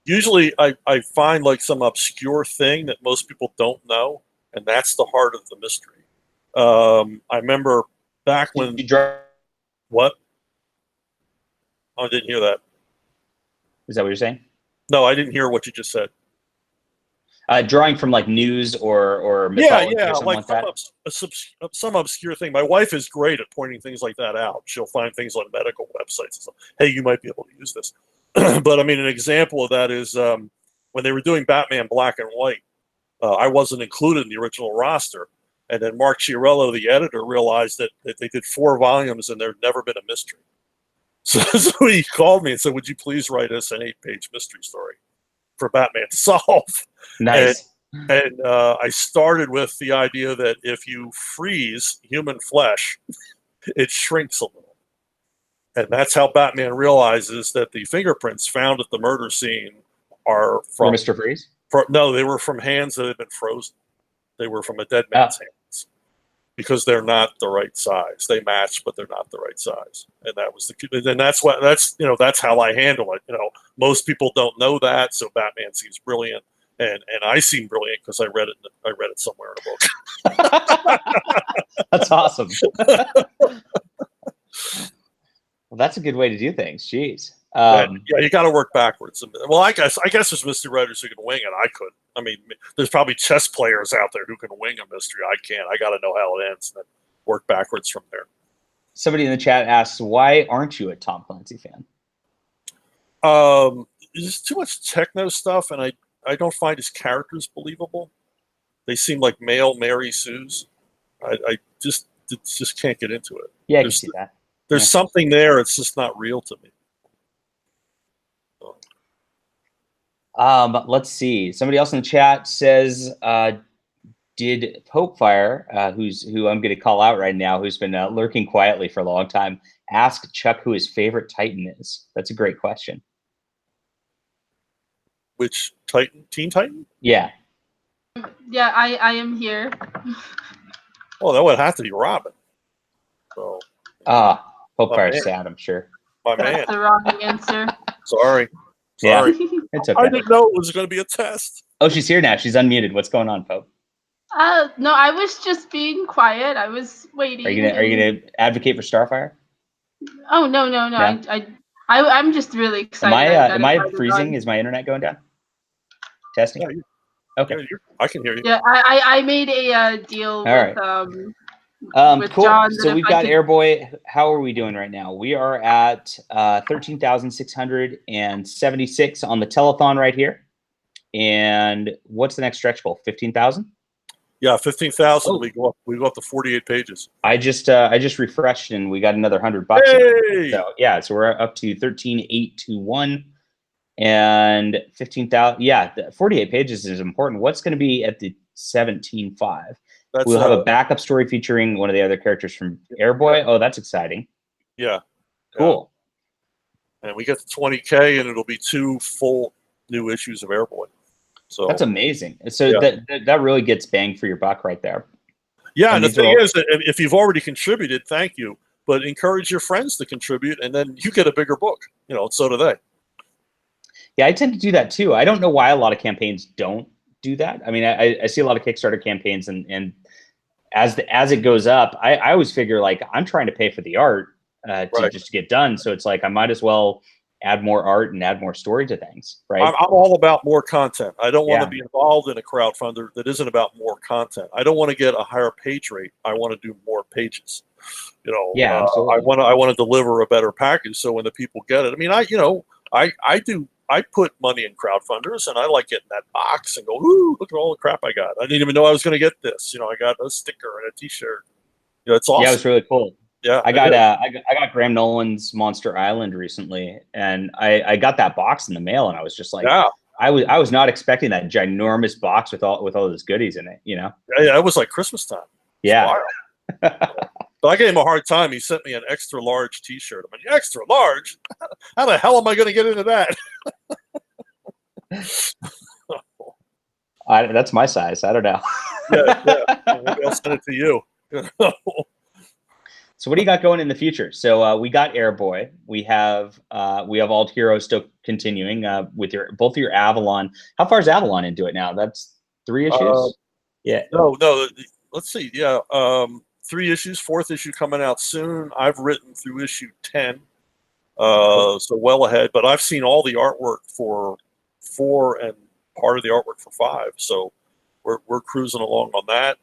[SPEAKER 2] Usually, I find like some obscure thing that most people don't know, and that's the heart of the mystery. I remember back when what? Oh, I didn't hear that.
[SPEAKER 1] Is that what you're saying?
[SPEAKER 2] No, I didn't hear what you just said.
[SPEAKER 1] Drawing from like news or mythology or something like that.
[SPEAKER 2] Some obscure thing. My wife is great at pointing things like that out. She'll find things on medical websites and stuff. Hey, you might be able to use this. But I mean, an example of that is when they were doing Batman Black and White. I wasn't included in the original roster, and then Mark Chiarello, the editor, realized that they did 4 volumes and there'd never been a mystery. So he called me and said, "Would you please write us an 8-page mystery story for Batman to solve?"
[SPEAKER 1] Nice.
[SPEAKER 2] And I started with the idea that if you freeze human flesh, it shrinks a little. And that's how Batman realizes that the fingerprints found at the murder scene are from
[SPEAKER 1] Mr. Freeze?
[SPEAKER 2] No, they were from hands that had been frozen. They were from a dead man's hands because they're not the right size. They match, but they're not the right size. And that was that's how I handle it. Most people don't know that, so Batman seems brilliant. And I seem brilliant because I read it somewhere in a book.
[SPEAKER 1] That's awesome. Well, that's a good way to do things. Jeez.
[SPEAKER 2] Yeah, you got to work backwards. Well, I guess there's mystery writers who can wing it. I could. I mean, there's probably chess players out there who can wing a mystery. I can't. I got to know how it ends and then work backwards from there.
[SPEAKER 1] Somebody in the chat asks, why aren't you a Tom Clancy fan?
[SPEAKER 2] There's too much techno stuff, and I don't find his characters believable. They seem like male Mary Sue's. I just can't get into it.
[SPEAKER 1] Yeah, I can see that.
[SPEAKER 2] There's something there. It's just not real to me.
[SPEAKER 1] Let's see. Somebody else in the chat says, did Popefire, who I'm going to call out right now, who's been lurking quietly for a long time, ask Chuck who his favorite Titan is? That's a great question.
[SPEAKER 2] Which Titan? Teen Titan?
[SPEAKER 1] Yeah.
[SPEAKER 3] Yeah, I am here.
[SPEAKER 2] Oh, that would have to be Robin. So.
[SPEAKER 1] Popefire's sad, I'm sure.
[SPEAKER 2] My man.
[SPEAKER 3] That's the wrong answer.
[SPEAKER 2] Sorry.
[SPEAKER 1] Yeah, it's okay.
[SPEAKER 2] I didn't know it was going to be a test.
[SPEAKER 1] Oh, she's here now. She's unmuted. What's going on, Pope?
[SPEAKER 3] No, I was just being quiet. I was waiting.
[SPEAKER 1] Are you gonna advocate for Starfire?
[SPEAKER 3] Oh no. I'm just really excited.
[SPEAKER 1] Am I freezing? Is my internet going down? Testing.
[SPEAKER 2] Yeah, okay. I can hear you.
[SPEAKER 3] Yeah, I made a deal with
[SPEAKER 1] cool.
[SPEAKER 3] John.
[SPEAKER 1] So we've got Airboy. How are we doing right now? We are at 13,676 on the telethon right here. And what's the next stretch goal? 15,000?
[SPEAKER 2] Yeah, 15,000. We go up to 48 pages. I just
[SPEAKER 1] refreshed and we got another $100.
[SPEAKER 2] Hey!
[SPEAKER 1] So yeah, so we're up to 13,821 and 15,000. Yeah, 48 pages is important. What's going to be at the 17.5? We'll have a backup story featuring one of the other characters from Airboy. Oh, that's exciting.
[SPEAKER 2] Yeah.
[SPEAKER 1] Cool.
[SPEAKER 2] And we get to 20K and it'll be 2 full new issues of Airboy. So
[SPEAKER 1] that's amazing. So that really gets bang for your buck right there.
[SPEAKER 2] Yeah, and the thing is, if you've already contributed, thank you. But encourage your friends to contribute, and then you get a bigger book. So do they.
[SPEAKER 1] Yeah, I tend to do that too. I don't know why a lot of campaigns don't do that. I mean, I see a lot of Kickstarter campaigns, and as it goes up, I always figure like I'm trying to pay for the art to just get done. So it's like I might as well add more art and add more story to things, right?
[SPEAKER 2] I'm all about more content. I don't want to be involved in a crowdfunder that isn't about more content. I don't want to get a higher page rate. I want to do more pages. Absolutely. I want to deliver a better package. So when the people get it, I mean, I put money in crowdfunders, and I like getting that box and go, ooh, look at all the crap I got. I didn't even know I was going to get this. I got a sticker and a T-shirt. It's awesome.
[SPEAKER 1] Yeah, it was really cool.
[SPEAKER 2] Yeah,
[SPEAKER 1] I got Graham Nolan's Monster Island recently, and I got that box in the mail, and I was just like, I was not expecting that ginormous box with all those goodies in it.
[SPEAKER 2] Yeah, it was like Christmas time.
[SPEAKER 1] Yeah.
[SPEAKER 2] But I gave him a hard time. He sent me an extra large T-shirt. I'm like, extra large? How the hell am I going to get into that?
[SPEAKER 1] That's my size. I don't know.
[SPEAKER 2] Yeah. Maybe I'll send it to you.
[SPEAKER 1] So what do you got going in the future? So we got Airboy. We have Alt Hero still continuing with both of your Avalon. How far is Avalon into it now? That's 3 issues. Yeah.
[SPEAKER 2] No. Let's see. Yeah. 3 issues. 4th issue coming out soon. I've written through issue 10. So well ahead. But I've seen all the artwork for 4 and part of the artwork for 5. So we're cruising along on that.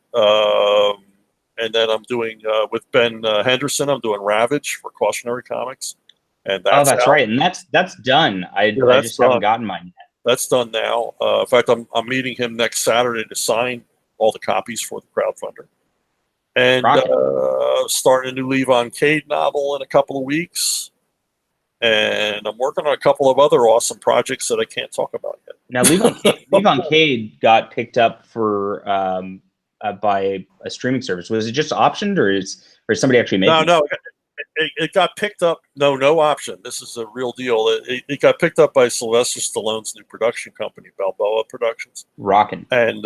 [SPEAKER 2] And then I'm doing with Ben Henderson. I'm doing Ravage for Cautionary Comics, and
[SPEAKER 1] that's right, and that's done. I just haven't gotten mine yet.
[SPEAKER 2] That's done now. In fact, I'm meeting him next Saturday to sign all the copies for the crowdfunder, and starting a new Levon Cade novel in a couple of weeks. And I'm working on a couple of other awesome projects that I can't talk about yet.
[SPEAKER 1] Now, Levon Cade got picked up for. By a streaming service. Was it just optioned, or is somebody actually making it?
[SPEAKER 2] No, it got picked up. No option. This is a real deal. It got picked up by Sylvester Stallone's new production company, Balboa Productions.
[SPEAKER 1] Rockin'.
[SPEAKER 2] And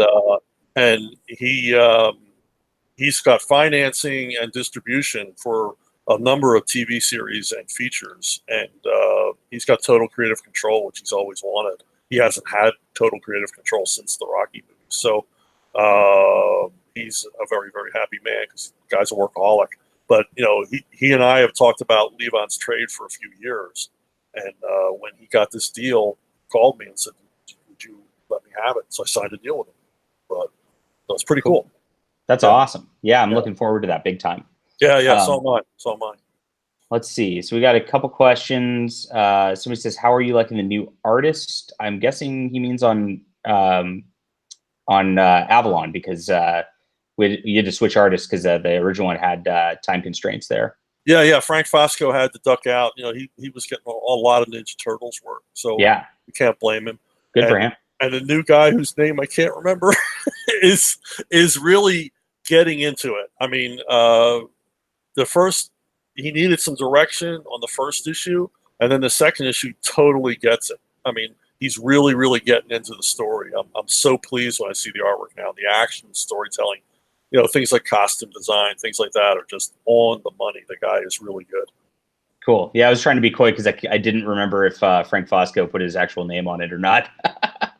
[SPEAKER 2] he's got financing and distribution for a number of TV series and features, and he's got total creative control, which he's always wanted. He hasn't had total creative control since the Rocky movies. So he's a very, very happy man because the guy's a workaholic. But he and I have talked about Levon's trade for a few years, And when he got this deal, called me and said, "Would you let me have it?" So I signed a deal with him. But that was pretty cool.
[SPEAKER 1] That's awesome. Yeah, I'm looking forward to that big time.
[SPEAKER 2] Yeah. So am I. So am I.
[SPEAKER 1] Let's see. So we got a couple questions. Somebody says, "How are you liking the new artist?" I'm guessing he means on Avalon, because you had to switch artists because the original one had time constraints there.
[SPEAKER 2] Yeah. Frank Fosco had to duck out. He was getting a lot of Ninja Turtles work, so
[SPEAKER 1] yeah,
[SPEAKER 2] you can't blame him.
[SPEAKER 1] Good for him.
[SPEAKER 2] And the new guy whose name I can't remember is really getting into it. I mean, he needed some direction on the first issue, and then the second issue totally gets it. I mean, he's really, really getting into the story. I'm so pleased when I see the artwork now. The action, storytelling, things like costume design, things like that are just on the money. The guy is really good.
[SPEAKER 1] Cool. Yeah, I was trying to be coy because I didn't remember if Frank Fosco put his actual name on it or not.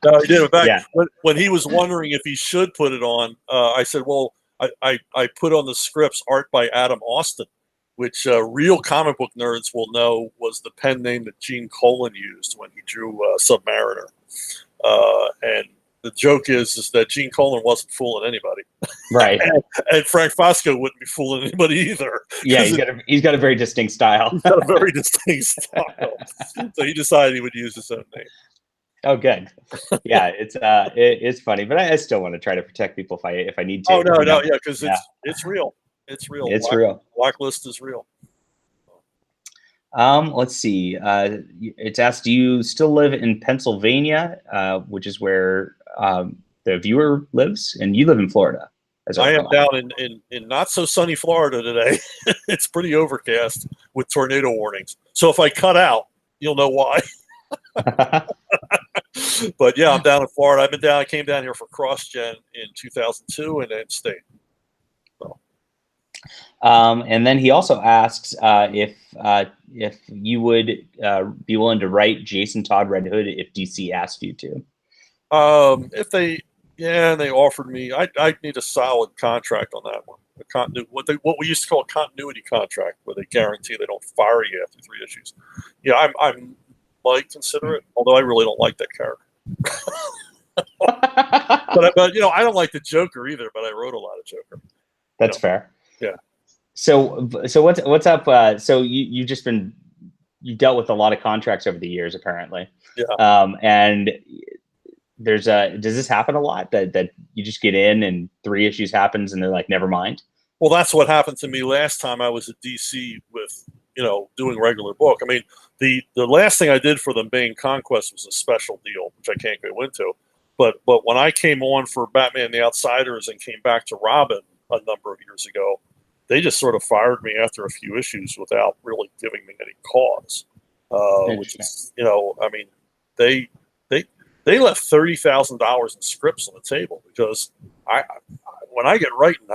[SPEAKER 2] No, he did. In fact, when he was wondering if he should put it on, I said, well, I put on the scripts art by Adam Austin, which real comic book nerds will know was the pen name that Gene Colan used when he drew Submariner. And the joke is that Gene Colan wasn't fooling anybody.
[SPEAKER 1] Right.
[SPEAKER 2] and Frank Fosco wouldn't be fooling anybody either.
[SPEAKER 1] Yeah, he's got a very distinct style.
[SPEAKER 2] He's got a very distinct style. So he decided he would use his own name.
[SPEAKER 1] Oh, good. Yeah, it's funny, but I still want to try to protect people if I need to.
[SPEAKER 2] Oh no, yeah, because it's real. It's real.
[SPEAKER 1] It's real.
[SPEAKER 2] Blacklist is real.
[SPEAKER 1] Let's see. It's asked, do you still live in Pennsylvania, which is where the viewer lives, and you live in Florida?
[SPEAKER 2] I am down in not so sunny Florida today. It's pretty overcast with tornado warnings. So if I cut out, you'll know why. But yeah, I'm down in Florida. I came down here for CrossGen in 2002 and then stayed. So.
[SPEAKER 1] And then he also asks if you would be willing to write Jason Todd Red Hood if DC asked you to.
[SPEAKER 2] If they offered me, I need a solid contract on that one. What we used to call a continuity contract, where they guarantee they don't fire you after 3 issues. Yeah, I might consider it, although I really don't like that character. but I don't like the Joker either. But I wrote a lot of Joker.
[SPEAKER 1] That's fair.
[SPEAKER 2] Yeah.
[SPEAKER 1] So what's up? So you've dealt with a lot of contracts over the years, apparently.
[SPEAKER 2] Yeah.
[SPEAKER 1] And does this happen a lot that you just get in and 3 issues happens and they're like, never mind?
[SPEAKER 2] Well, that's what happened to me last time I was at DC with, doing regular book. I mean, the last thing I did for the Bane Conquest was a special deal, which I can't go into. But when I came on for Batman the Outsiders and came back to Robin a number of years ago, they just sort of fired me after a few issues without really giving me any cause. Which is, they left $30,000 in scripts on the table because when I get writing,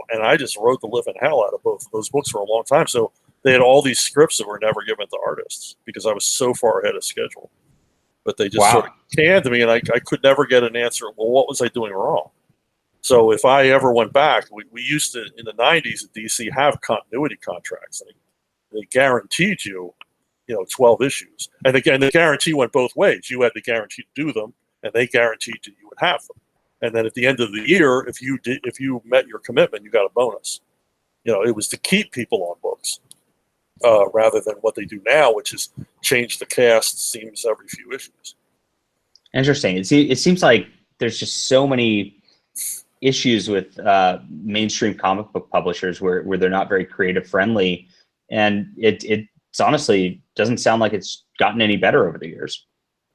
[SPEAKER 2] and I just wrote the living hell out of both of those books for a long time. So they had all these scripts that were never given to artists because I was so far ahead of schedule. But they just sort of canned me, and I could never get an answer. Well, what was I doing wrong? So if I ever went back, we used to, in the 90s at DC, have continuity contracts. And they guaranteed you, 12 issues. And again, the guarantee went both ways. You had the guarantee to do them, and they guaranteed that you would have them. And then at the end of the year, if you met your commitment, you got a bonus. It was to keep people on books rather than what they do now, which is change the cast seems every few issues.
[SPEAKER 1] Interesting. It seems like there's just so many issues with mainstream comic book publishers where they're not very creative friendly, and it's honestly doesn't sound like it's gotten any better over the years.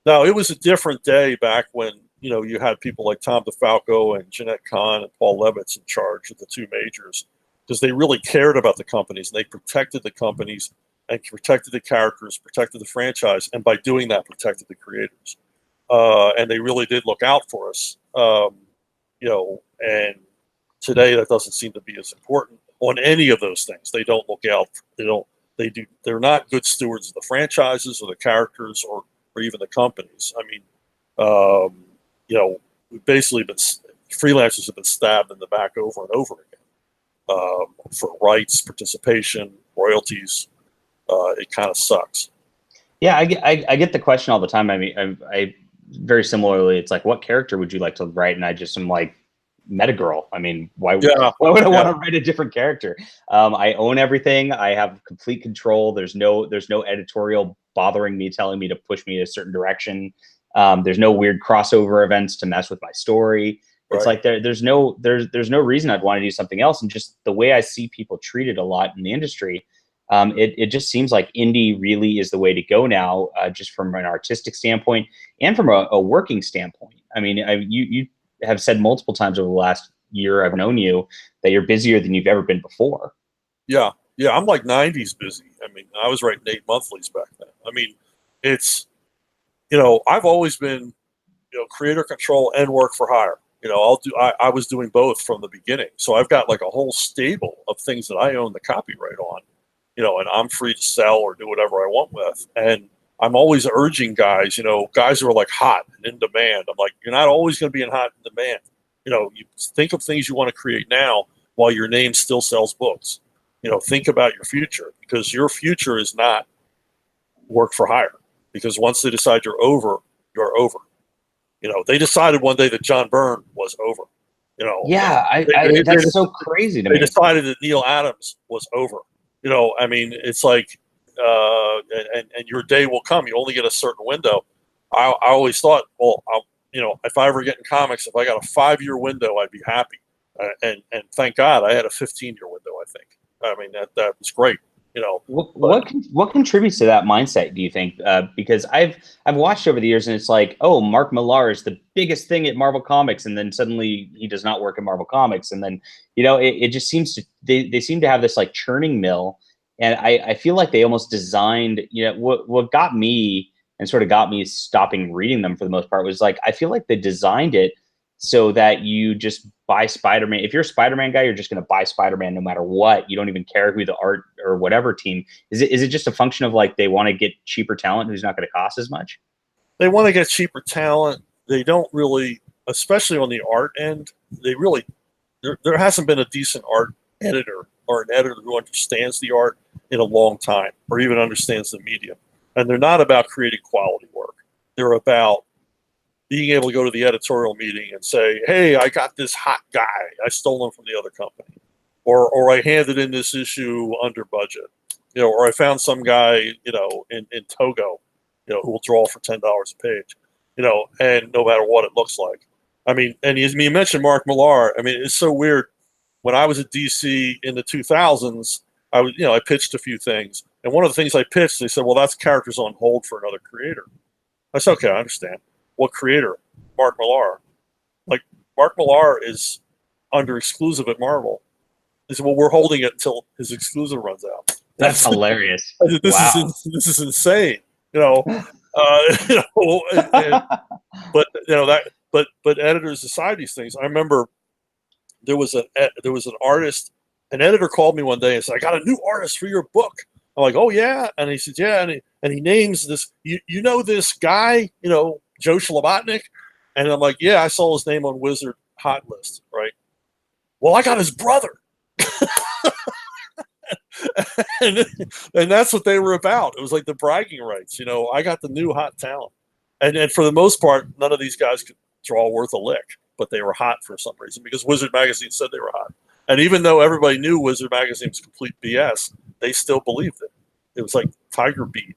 [SPEAKER 2] No, it was a different day back when you had people like Tom DeFalco and Jeanette Kahn and Paul Levitz in charge of the 2 majors, because they really cared about the companies and they protected the companies and protected the characters, protected the franchise, and by doing that protected the creators. And they really did look out for us. And today that doesn't seem to be as important on any of those things. They don't look out. They're not good stewards of the franchises or the characters or even the companies. I mean, we've basically freelancers have been stabbed in the back over and over again for rights, participation, royalties. It kind of sucks.
[SPEAKER 1] Yeah, I get the question all the time. I mean, I very similarly, it's like, what character would you like to write? And I just am like, Metagirl. I mean,
[SPEAKER 2] Yeah,
[SPEAKER 1] why would I want
[SPEAKER 2] yeah,
[SPEAKER 1] to write a different character? I own everything. I have complete control. There's no editorial bothering me, telling me to push me in a certain direction. There's no weird crossover events to mess with my story. It's
[SPEAKER 2] right.
[SPEAKER 1] like there's no reason I'd want to do something else. And just the way I see people treated a lot in the industry, it just seems like indie really is the way to go now, just from an artistic standpoint and from a working standpoint. I mean, you have said multiple times over the last year I've known you that you're busier than you've ever been before.
[SPEAKER 2] Yeah, yeah. I'm like '90s busy. I mean, I was writing 8 monthlies back then. I mean, it's I've always been creator control and work for hire. I was doing both from the beginning, so I've got like a whole stable of things that I own the copyright on. And I'm free to sell or do whatever I want with. And I'm always urging guys, guys who are like hot and in demand. I'm like, you're not always going to be in hot and demand. You think of things you want to create now while your name still sells books. Think about your future, because your future is not work for hire. Because once they decide you're over, you're over. They decided one day that John Byrne was over.
[SPEAKER 1] Yeah, that's so crazy to
[SPEAKER 2] They
[SPEAKER 1] me.
[SPEAKER 2] decided that Neil Adams was over. I mean, it's like, and your day will come. You only get a certain window. I always thought, well, if I ever get in comics, if I got a 5-year window, I'd be happy. And thank God I had a 15-year window. I think. I mean, that was great.
[SPEAKER 1] What contributes to that mindset, do you think? Because I've watched over the years, and it's like, oh, Mark Millar is the biggest thing at Marvel Comics, and then suddenly he does not work at Marvel Comics, and then it just seems to they seem to have this like churning mill, and I feel like they almost designed what got me and sort of got me stopping reading them for the most part was like I feel like they designed it so that you just buy Spider-Man. If you're a Spider-Man guy, you're just going to buy Spider-Man no matter what. You don't even care who the art or whatever team. Is it just a function of like they want to get cheaper talent who's not going to cost as much?
[SPEAKER 2] They want to get cheaper talent. They don't really, especially on the art end, there hasn't been a decent art editor or an editor who understands the art in a long time, or even understands the medium. And they're not about creating quality work. They're about being able to go to the editorial meeting and say, hey, I got this hot guy. I stole him from the other company. Or I handed in this issue under budget. Or I found some guy, in Togo, who will draw for $10 a page, and no matter what it looks like. I mean, and you mentioned Mark Millar. I mean, it's so weird. When I was at DC in the 2000s, I pitched a few things. And one of the things I pitched, they said, well, that's characters on hold for another creator. I said, okay, I understand. What creator? Mark Millar. Like, Mark Millar is under exclusive at Marvel. They said, well, we're holding it until his exclusive runs out.
[SPEAKER 1] That's hilarious.
[SPEAKER 2] This is insane. And, but editors decide these things. I remember there was an artist, an editor called me one day and said, I got a new artist for your book. I'm like, oh yeah, and he said, yeah, and he names this, this guy, Joe Schlabatnik, and I'm like, yeah, I saw his name on Wizard Hot List, right? Well, I got his brother. and that's what they were about. It was like the bragging rights. I got the new hot talent, and for the most part, none of these guys could draw worth a lick, but they were hot for some reason because Wizard Magazine said they were hot. And even though everybody knew Wizard Magazine was complete BS, they still believed it. It was like Tiger Beat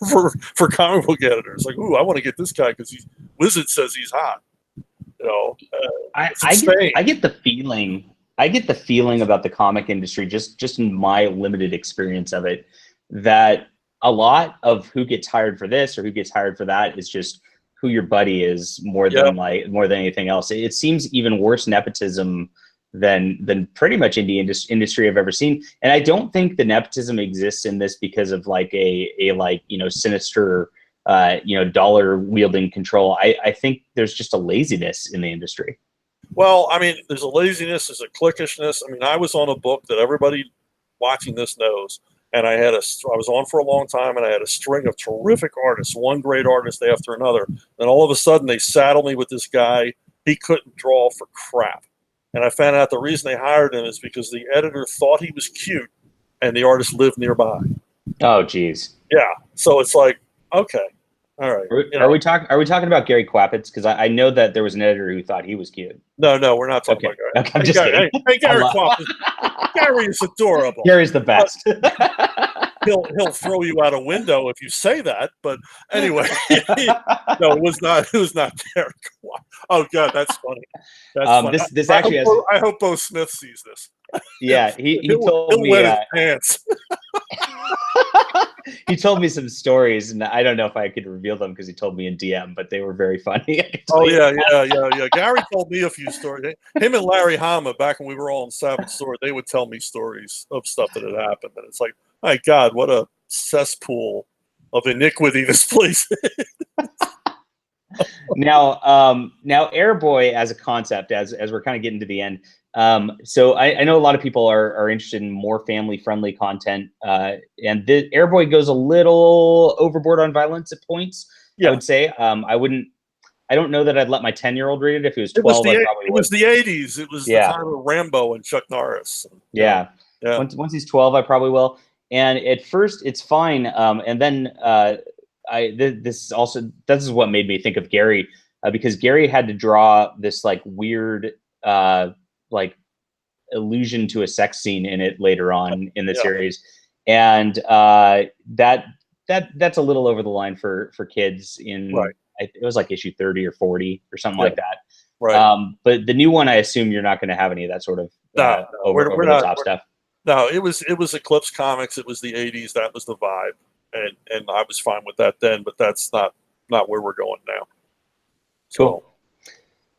[SPEAKER 2] for comic book editors. Like, ooh, I want to get this guy because Wizard says he's hot.
[SPEAKER 1] I get the feeling. I get the feeling about the comic industry, just in my limited experience of it, that a lot of who gets hired for this or who gets hired for that is just who your buddy is more than anything else. It seems even worse nepotism than pretty much industry I've ever seen. And I don't think the nepotism exists in this because of like a sinister dollar wielding control. I think there's just a laziness in the industry.
[SPEAKER 2] Well, I mean, there's a laziness, there's a cliquishness. I mean, I was on a book that everybody watching this knows, and I was on for a long time, and I had a string of terrific artists, one great artist after another. Then all of a sudden, they saddled me with this guy. He couldn't draw for crap, and I found out the reason they hired him is because the editor thought he was cute, and the artist lived nearby.
[SPEAKER 1] Oh, geez.
[SPEAKER 2] Yeah. So it's like, okay, all right.
[SPEAKER 1] Are we talking about Gary Quappitz? Because I know that there was an editor who thought he was cute.
[SPEAKER 2] No, we're not talking about Gary.
[SPEAKER 1] Okay, I'm just kidding.
[SPEAKER 2] Hey, Gary Quappitz. Gary is adorable.
[SPEAKER 1] Gary's the best.
[SPEAKER 2] He'll throw you out a window if you say that. But anyway, no, it was not Gary Quappitz. Oh God, that's funny. That's funny.
[SPEAKER 1] This actually
[SPEAKER 2] I hope Bo Smith sees this.
[SPEAKER 1] Yeah, he told me.
[SPEAKER 2] Wet his pants.
[SPEAKER 1] He told me some stories, and I don't know if I could reveal them because he told me in DM, but they were very funny.
[SPEAKER 2] Oh yeah. Gary told me a few stories. Him and Larry Hama, back when we were all in Savage Sword, they would tell me stories of stuff that had happened, and it's like, my God, what a cesspool of iniquity this place is.
[SPEAKER 1] Now Airboy as a concept, as we're kind of getting to the end. So I know a lot of people are interested in more family-friendly content, and the Airboy goes a little overboard on violence at points. Yeah. I would say I don't know that I'd let my 10-year-old read it. If he was 12, I probably would. It
[SPEAKER 2] was the 80s. It was the time of Rambo and Chuck Norris.
[SPEAKER 1] Yeah. Once he's 12, I probably will. And at first, it's fine, and then this is what made me think of Gary, because Gary had to draw this like weird like allusion to a sex scene in it later on in the series, and that's a little over the line for kids. It was like issue 30 or 40 or something like that. Right. But the new one, I assume you're not going to have any of that sort of over the top stuff.
[SPEAKER 2] No, it was Eclipse Comics. It was the 80s. That was the vibe, and I was fine with that then. But that's not where we're going now.
[SPEAKER 1] Cool.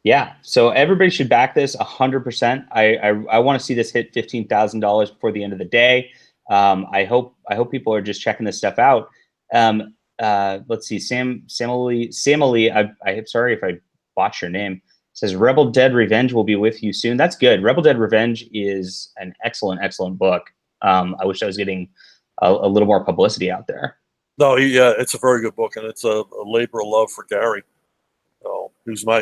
[SPEAKER 1] Yeah, so everybody should back this 100%. I want to see this hit $15,000 before the end of the day. I hope people are just checking this stuff out. Let's see, Samali, I'm sorry if I botched your name. Says Rebel Dead Revenge will be with you soon. That's good. Rebel Dead Revenge is an excellent book. I wish I was getting a little more publicity out there.
[SPEAKER 2] No, it's a very good book, and it's a labor of love for Gary. Who's my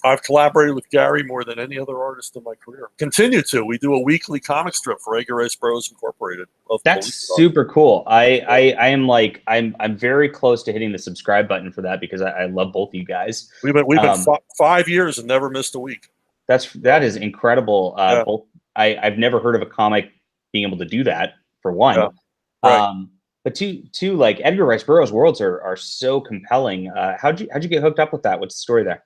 [SPEAKER 2] I've collaborated with Gary more than any other artist in my career. Continue to. We do a weekly comic strip for Edgar Rice Bros Incorporated.
[SPEAKER 1] That's super cool. I'm very close to hitting the subscribe button for that because I love both of you guys.
[SPEAKER 2] We've been 5 years and never missed a week.
[SPEAKER 1] That is incredible. I've never heard of a comic being able to do that, for one. Yeah. Right. But two, like Edgar Rice Burroughs worlds are so compelling. How'd you get hooked up with that? What's the story there?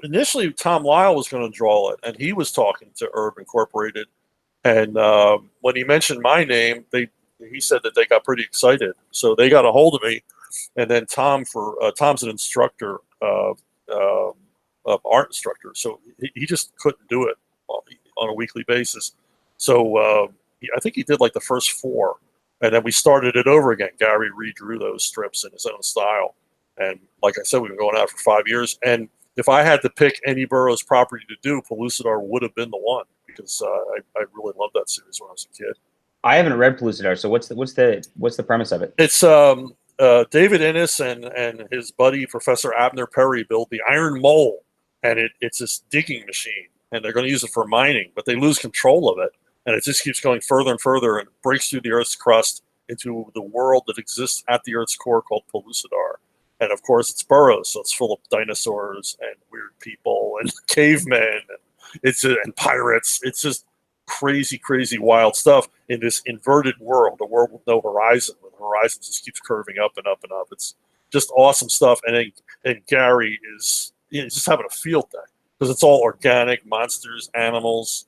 [SPEAKER 2] Initially, Tom Lyle was going to draw it, and he was talking to Herb Incorporated. And when he mentioned my name, he said that they got pretty excited. So they got a hold of me, and then Tom's an instructor, art instructor, so he just couldn't do it on a weekly basis. So I think he did like the first 4, and then we started it over again. Gary redrew those strips in his own style, and like I said, we've been going out for 5 years. And if I had to pick any Burroughs property to do, Pellucidar would have been the one, because I really loved that series when I was a kid.
[SPEAKER 1] I haven't read Pellucidar, so what's the premise of it?
[SPEAKER 2] It's David Innes and his buddy Professor Abner Perry built the Iron Mole, and it's this digging machine, and they're going to use it for mining, but they lose control of it. And it just keeps going further and further and breaks through the Earth's crust into the world that exists at the Earth's core called Pellucidar. And of course, it's Burroughs, so it's full of dinosaurs and weird people and cavemen and pirates. It's just crazy, crazy, wild stuff in this inverted world, a world with no horizon, where the horizon just keeps curving up and up and up. It's just awesome stuff. And Gary is just having a field day because it's all organic, monsters, animals,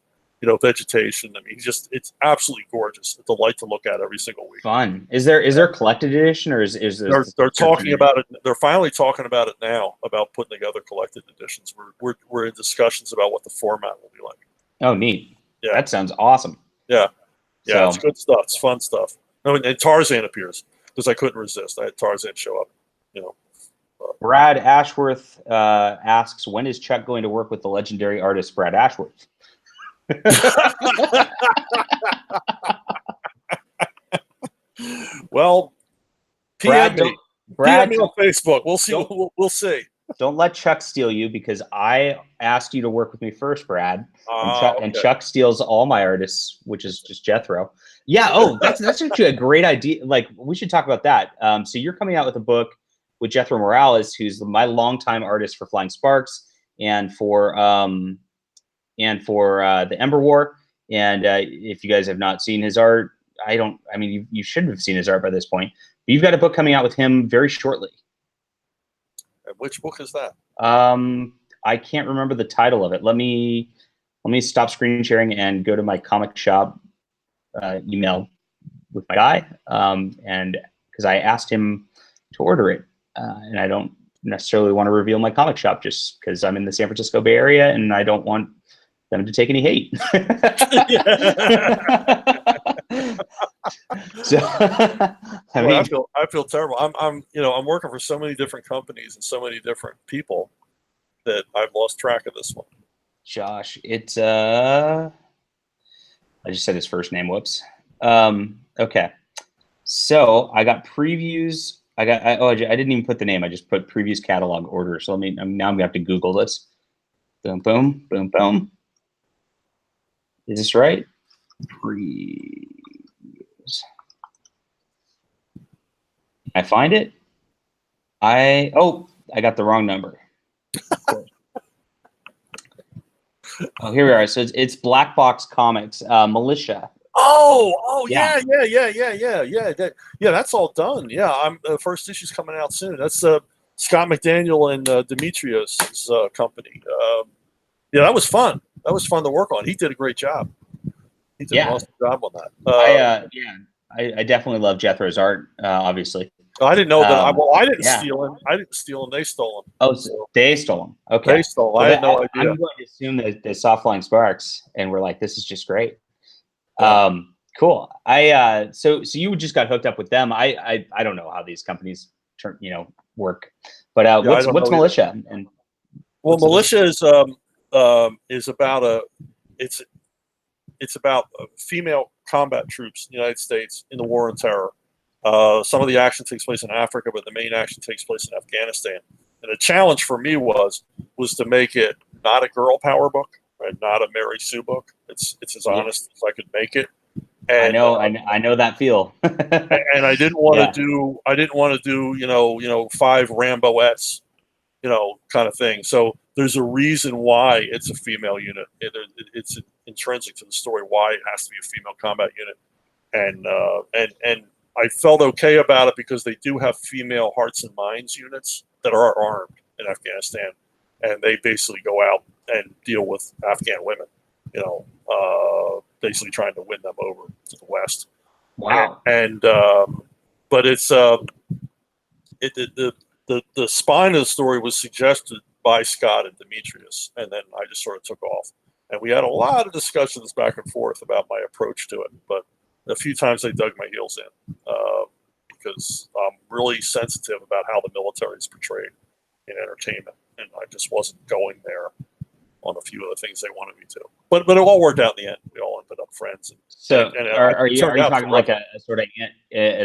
[SPEAKER 2] vegetation. I mean, it's absolutely gorgeous. It's a delight to look at every single week.
[SPEAKER 1] Fun. Is there a collected edition, or is
[SPEAKER 2] they're talking about it? They're finally talking about it now, about putting together collected editions. We're in discussions about what the format will be like.
[SPEAKER 1] Oh, neat. Yeah, that sounds awesome.
[SPEAKER 2] Yeah, it's good stuff. It's fun stuff. And Tarzan appears because I couldn't resist. I had Tarzan show up.
[SPEAKER 1] Brad Ashworth asks, when is Chuck going to work with the legendary artist Brad Ashworth?
[SPEAKER 2] Well, PM me on Facebook. We'll see. We'll see.
[SPEAKER 1] don't let Chuck steal you, because I asked you to work with me first, Brad. And Chuck steals all my artists, which is just Jethro. Yeah. Oh, that's actually a great idea. Like, we should talk about that. So you're coming out with a book with Jethro Morales, who's my longtime artist for Flying Sparks and for the Ember War. And if you guys have not seen his art, you should have seen his art by this point. But you've got a book coming out with him very shortly.
[SPEAKER 2] Which book is that?
[SPEAKER 1] I can't remember the title of it. Let me stop screen sharing and go to my comic shop email with my guy, and because I asked him to order it, and I don't necessarily want to reveal my comic shop just because I'm in the San Francisco Bay Area and I don't want them to take any hate. So
[SPEAKER 2] I feel terrible. I'm working for so many different companies and so many different people that I've lost track of this one.
[SPEAKER 1] Josh, it's I just said his first name. Whoops. Okay. So I got previews. I didn't even put the name. I just put previews catalog order. So now I'm gonna have to Google this. Boom, boom, boom, boom. Is this right? Previews. I find it. I got the wrong number. Oh, here we are. So it's Black Box Comics, Militia.
[SPEAKER 2] Yeah. That's all done. Yeah, the first issue's coming out soon. That's Scott McDaniel and Demetrios' company. Yeah, that was fun. That was fun to work on. He did a great job. He did an awesome job on that.
[SPEAKER 1] I definitely love Jethro's art. Obviously,
[SPEAKER 2] I didn't know that. I didn't steal him. I didn't steal him. They stole him.
[SPEAKER 1] Oh, so they stole him. Okay,
[SPEAKER 2] they stole. Well, I had no idea.
[SPEAKER 1] I'm going to assume that they saw Flying Sparks and we're like, this is just great. Cool. So you just got hooked up with them. I don't know how these companies work, but what's Militia? And
[SPEAKER 2] Militia is about it's about female combat troops in the United States in the War on Terror. Some of the action takes place in Africa, but the main action takes place in Afghanistan. And the challenge for me was to make it not a girl power book, right? Not a Mary Sue book. It's as honest as I could make it. And,
[SPEAKER 1] I know that feel.
[SPEAKER 2] and I didn't want to do 5 Ramboettes, kind of thing. So there's a reason why it's a female unit. It's intrinsic to the story why it has to be a female combat unit. And I felt okay about it because they do have female Hearts and Minds units that are armed in Afghanistan, and they basically go out and deal with Afghan women, basically trying to win them over to the West.
[SPEAKER 1] Wow.
[SPEAKER 2] But it's the spine of the story was suggested by Scott and Demetrius, and then I just sort of took off. And we had a lot of discussions back and forth about my approach to it, but a few times they dug my heels in because I'm really sensitive about how the military is portrayed in entertainment, and I just wasn't going there on a few of the things they wanted me to. But it all worked out in the end. We all ended up friends.
[SPEAKER 1] Are you talking like a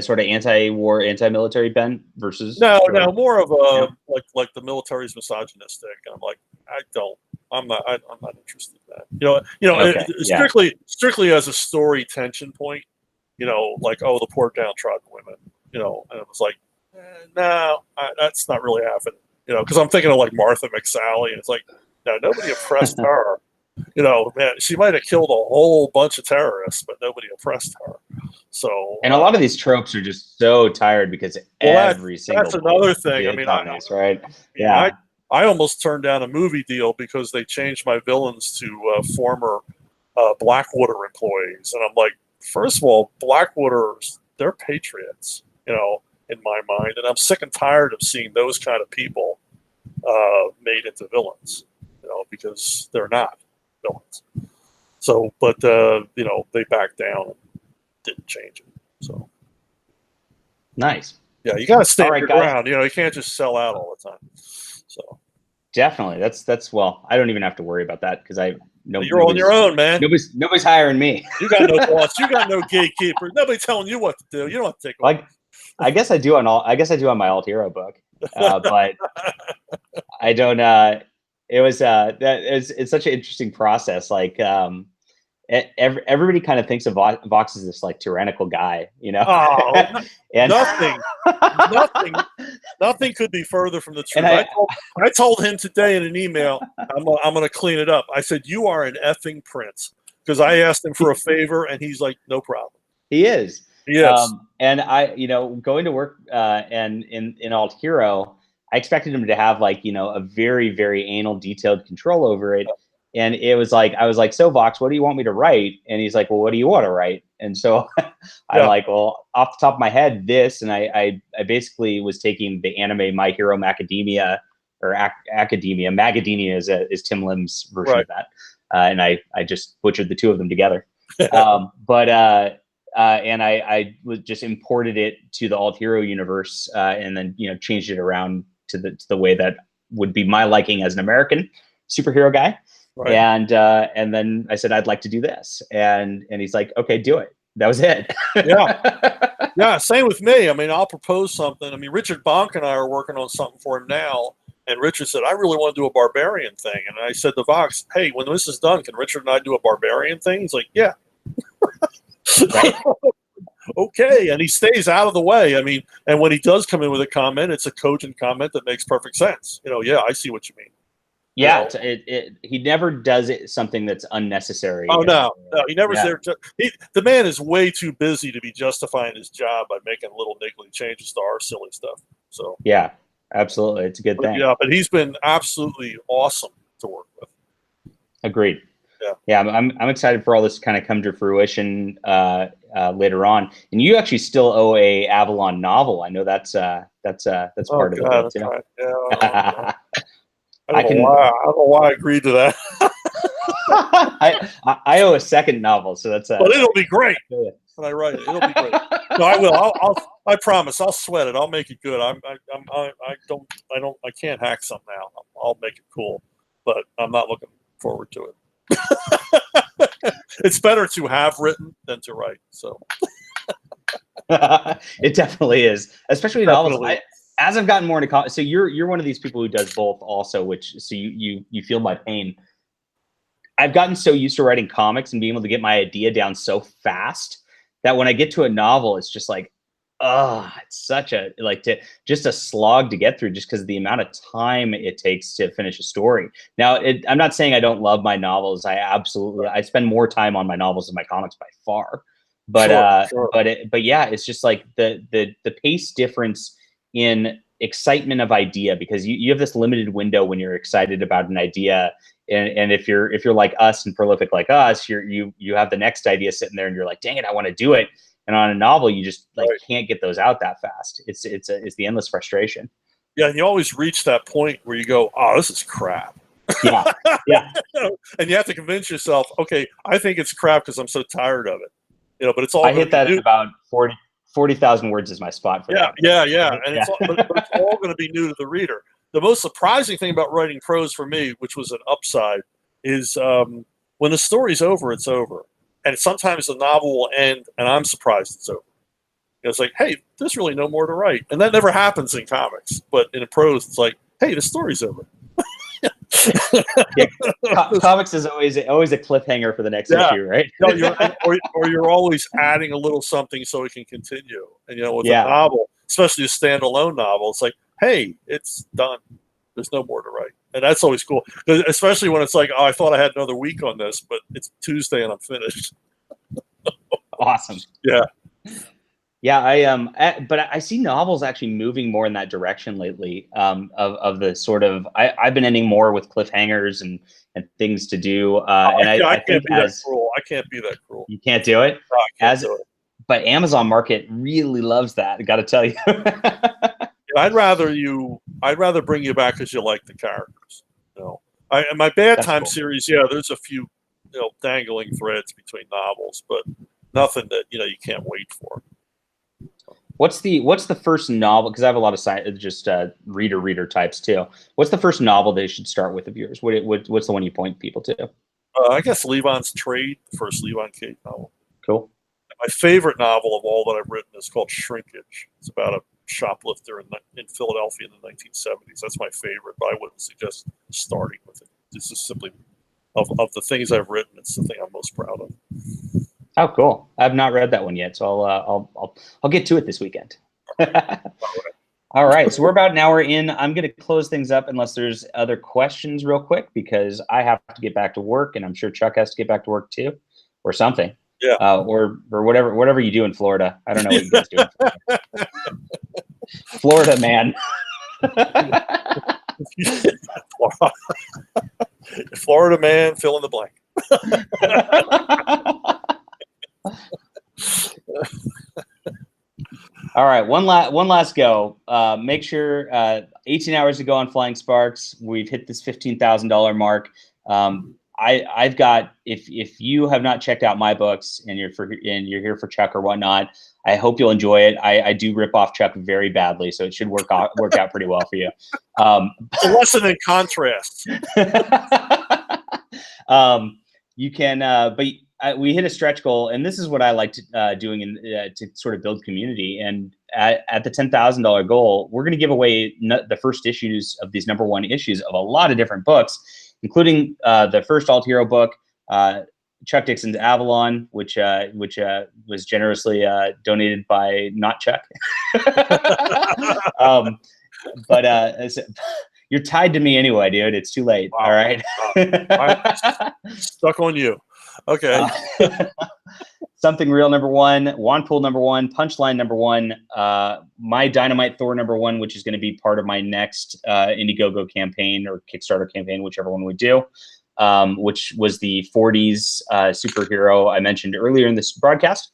[SPEAKER 1] sort of anti-war, anti-military bent versus?
[SPEAKER 2] No, more of a like the military's misogynistic. I'm like, I'm not interested in that. Strictly as a story tension point. Like, the poor downtrodden women. And it was like, no, that's not really happening. Because I'm thinking of like Martha McSally, and it's like, no, nobody oppressed her. Man, she might have killed a whole bunch of terrorists, but nobody oppressed her. So,
[SPEAKER 1] and a lot of these tropes are just so tired because every single.
[SPEAKER 2] That's another thing. I mean,
[SPEAKER 1] right?
[SPEAKER 2] Yeah. I almost turned down a movie deal because they changed my villains to former Blackwater employees, and I'm like, first of all, Blackwater's, they're patriots, in my mind, and I'm sick and tired of seeing those kind of people made into villains, because they're not villains. So, but they backed down and didn't change it. So
[SPEAKER 1] nice.
[SPEAKER 2] Yeah, you got to stand your ground. You can't just sell out all the time. So
[SPEAKER 1] definitely, that's well, I don't even have to worry about that because
[SPEAKER 2] you're on your own, man.
[SPEAKER 1] Nobody's hiring me.
[SPEAKER 2] You got no boss. You got no gatekeeper. Nobody telling you what to do. You don't have to take
[SPEAKER 1] I guess I do on my Alt Hero book, but I don't. It was it's such an interesting process. Like everybody kind of thinks of Vox as this like tyrannical guy, you know.
[SPEAKER 2] Oh,
[SPEAKER 1] and
[SPEAKER 2] nothing could be further from the truth.
[SPEAKER 1] And
[SPEAKER 2] I told him today in an email, I'm going to clean it up. I said, "You are an effing prince," because I asked him for a favor, and he's like, "No problem."
[SPEAKER 1] He is.
[SPEAKER 2] Yes.
[SPEAKER 1] And I, going to work and in Alt Hero, I expected him to have like, a very, very anal, detailed control over it. And it was like, I was like, "So Vox, what do you want me to write?" And he's like, "Well, what do you want to write?" And so I'm like, "Well, off the top of my head, this." And I basically was taking the anime My Hero Macadamia or Academia. Macadamia is Tim Lim's version of that. And I just butchered the two of them together. And I was just imported it to the Alt Hero universe, and then changed it around to the way that would be my liking as an American superhero guy. Right. And then I said, "I'd like to do this," and he's like, "Okay, do it." That was it.
[SPEAKER 2] Yeah. Same with me. I mean, I'll propose something. I mean, Richard Bonk and I are working on something for him now. And Richard said, "I really want to do a barbarian thing." And I said to Vox, "Hey, when this is done, can Richard and I do a barbarian thing?" He's like, "Yeah." Right. Okay. And he stays out of the way. I mean, and when he does come in with a comment, it's a cogent comment that makes perfect sense. Yeah, I see what you mean.
[SPEAKER 1] Yeah, he never does something that's unnecessary.
[SPEAKER 2] Oh no, he never's there. The man is way too busy to be justifying his job by making little niggly changes to our silly stuff. So
[SPEAKER 1] yeah, absolutely, it's a good thing.
[SPEAKER 2] Yeah, but he's been absolutely awesome to work with.
[SPEAKER 1] Agreed. Yeah, I'm excited for all this to kind of come to fruition later on. And you actually still owe a Avalon novel. I know that's part of it too.
[SPEAKER 2] Right. Yeah. I don't know why I agreed to that.
[SPEAKER 1] I owe a second novel, so that's.
[SPEAKER 2] But it'll be great when I write it. It'll be great. No, I will. I promise. I'll sweat it. I'll make it good. I can't hack something out. I'll make it cool, but I'm not looking forward to it. It's better to have written than to write. So
[SPEAKER 1] it definitely is, especially novels. As I've gotten more into comics, so you're one of these people who does both also, so you feel my pain. I've gotten so used to writing comics and being able to get my idea down so fast that when I get to a novel, it's just like, it's such a just a slog to get through, just because of the amount of time it takes to finish a story. Now, I'm not saying I don't love my novels. I spend more time on my novels than my comics by far. But
[SPEAKER 2] sure.
[SPEAKER 1] But yeah, it's just like the pace difference in excitement of idea, because you have this limited window when you're excited about an idea, and if you're like us and prolific like us, you have the next idea sitting there and you're like, dang it, I want to do it. And on a novel, you just can't get those out that fast. It's the endless frustration.
[SPEAKER 2] Yeah, and you always reach that point where you go, "Oh, this is crap."
[SPEAKER 1] Yeah.
[SPEAKER 2] And you have to convince yourself, okay, I think it's crap because I'm so tired of it. But it's all.
[SPEAKER 1] I hit that at about 40,000 words is my spot for that.
[SPEAKER 2] Yeah. And it's all going to be new to the reader. The most surprising thing about writing prose for me, which was an upside, is when the story's over, it's over. And sometimes the novel will end, and I'm surprised it's over. It's like, hey, there's really no more to write. And that never happens in comics. But in prose, it's like, hey, the story's over.
[SPEAKER 1] Comics is always a cliffhanger for the next issue, right?
[SPEAKER 2] No, you're always adding a little something so it can continue. And with a novel, especially a standalone novel, it's like, hey, it's done. There's no more to write, and that's always cool. Especially when it's like, oh, I thought I had another week on this, but it's Tuesday and I'm finished.
[SPEAKER 1] Awesome.
[SPEAKER 2] Yeah.
[SPEAKER 1] Yeah, but I see novels actually moving more in that direction lately. Of the sort of I've been ending more with cliffhangers and things to do. I can't be that cruel. I can't be that cruel. You can't do it. No, I can't do it. But Amazon Market really loves that. I got to tell you.
[SPEAKER 2] I'd rather bring you back because you like the characters. In my Bad Time series, there's a few dangling threads between novels, but nothing that you can't wait for.
[SPEAKER 1] What's the first novel? Because I have a lot of just reader types too. What's the first novel they should start with of yours? What's the one you point people to?
[SPEAKER 2] I guess Levon's Trade, the first Levon Kate novel.
[SPEAKER 1] Cool.
[SPEAKER 2] My favorite novel of all that I've written is called Shrinkage. It's about shoplifter in Philadelphia in the 1970s. That's my favorite, but I wouldn't suggest starting with it. This is simply of the things I've written, it's the thing I'm most proud of.
[SPEAKER 1] Oh, cool! I've not read that one yet, so I'll get to it this weekend. All right, so we're about an hour in. I'm going to close things up unless there's other questions real quick, because I have to get back to work, and I'm sure Chuck has to get back to work too, or something.
[SPEAKER 2] Yeah.
[SPEAKER 1] Or whatever you do in Florida. I don't know what you guys do in Florida. Florida, man.
[SPEAKER 2] Florida man, fill in the blank.
[SPEAKER 1] All right, one last go. Make sure 18 hours to go on Flying Sparks. We've hit this $15,000 mark. I've got, if you have not checked out my books and you're here for Chuck or whatnot, I hope you'll enjoy it. I do rip off Chuck very badly, so it should work out pretty well for you.
[SPEAKER 2] A lesson in contrast.
[SPEAKER 1] You can, but we hit a stretch goal, and this is what I like doing to sort of build community. And at the $10,000 goal, we're going to give away the first issues of these #1 issues of a lot of different books, including the first alt hero book, Chuck Dixon's Avalon, which was generously donated by not Chuck. But you're tied to me anyway, dude. It's too late.
[SPEAKER 2] Wow.
[SPEAKER 1] All right.
[SPEAKER 2] Stuck on you. Okay.
[SPEAKER 1] Something Real #1, Wanpool #1, Punchline #1, My Dynamite Thor #1, which is going to be part of my next IndieGoGo campaign or Kickstarter campaign, whichever one we do, which was the 40s superhero I mentioned earlier in this broadcast.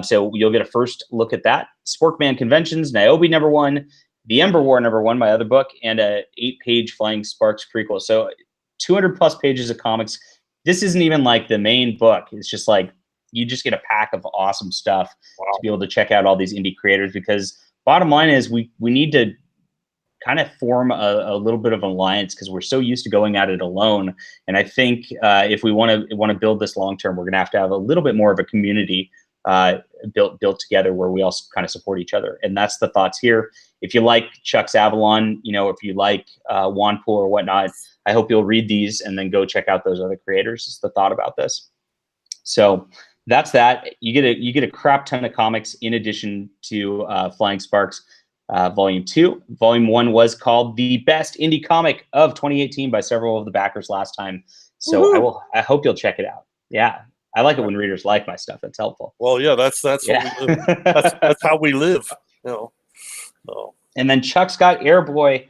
[SPEAKER 1] So you'll get a first look at that. Sporkman Conventions, Niobe #1, The Ember War #1, my other book, and a 8-page Flying Sparks prequel. So 200+ pages of comics. This isn't even like the main book. It's just like you just get a pack of awesome stuff to be able to check out all these indie creators, because bottom line is we need to kind of form a little bit of an alliance, because we're so used to going at it alone. And I think if we want to build this long term, we're going to have a little bit more of a community built together where we all kind of support each other. And that's the thoughts here. If you like Chuck's Avalon, if you like Wanpool or whatnot, I hope you'll read these and then go check out those other creators. Is the thought about this. So that's that. You get a crap ton of comics in addition to Flying Sparks Volume 2. Volume 1 was called The Best Indie Comic of 2018 by several of the backers last time. So I hope you'll check it out. Yeah. I like it when readers like my stuff. That's helpful.
[SPEAKER 2] Well, yeah, that's what we live. That's how we live. So.
[SPEAKER 1] And then Chuck's got Airboy.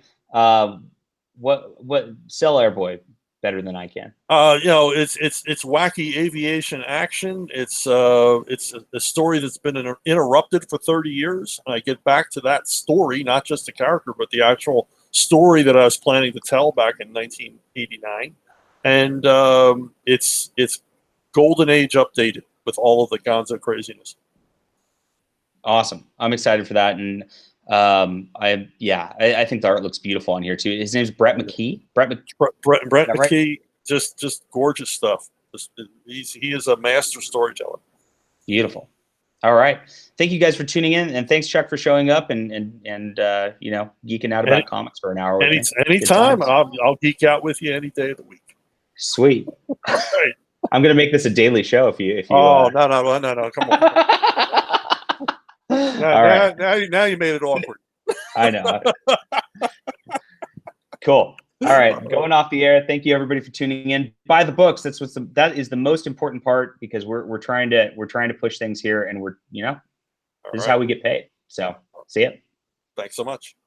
[SPEAKER 1] What sell Airboy better than I can?
[SPEAKER 2] It's wacky aviation action. It's a story that's been interrupted for 30 years. And I get back to that story, not just the character, but the actual story that I was planning to tell back in 1989. And it's Golden Age updated with all of the Gonzo craziness.
[SPEAKER 1] Awesome. I'm excited for that. And I think the art looks beautiful on here too. His name's Brett McKee. Brett
[SPEAKER 2] McKee,
[SPEAKER 1] right?
[SPEAKER 2] just gorgeous stuff. He is a master storyteller.
[SPEAKER 1] Beautiful. All right. Thank you guys for tuning in, and thanks Chuck for showing up and geeking out about comics for an hour.
[SPEAKER 2] Anytime. I'll geek out with you any day of the week.
[SPEAKER 1] Sweet.
[SPEAKER 2] Right.
[SPEAKER 1] I'm gonna make this a daily show if you.
[SPEAKER 2] No! Come on. Now you made it awkward.
[SPEAKER 1] I know. Cool. All right, going off the air. Thank you everybody for tuning in. Buy the books. That is the most important part, because we're trying to push things here, and this is how we get paid. So see ya.
[SPEAKER 2] Thanks so much.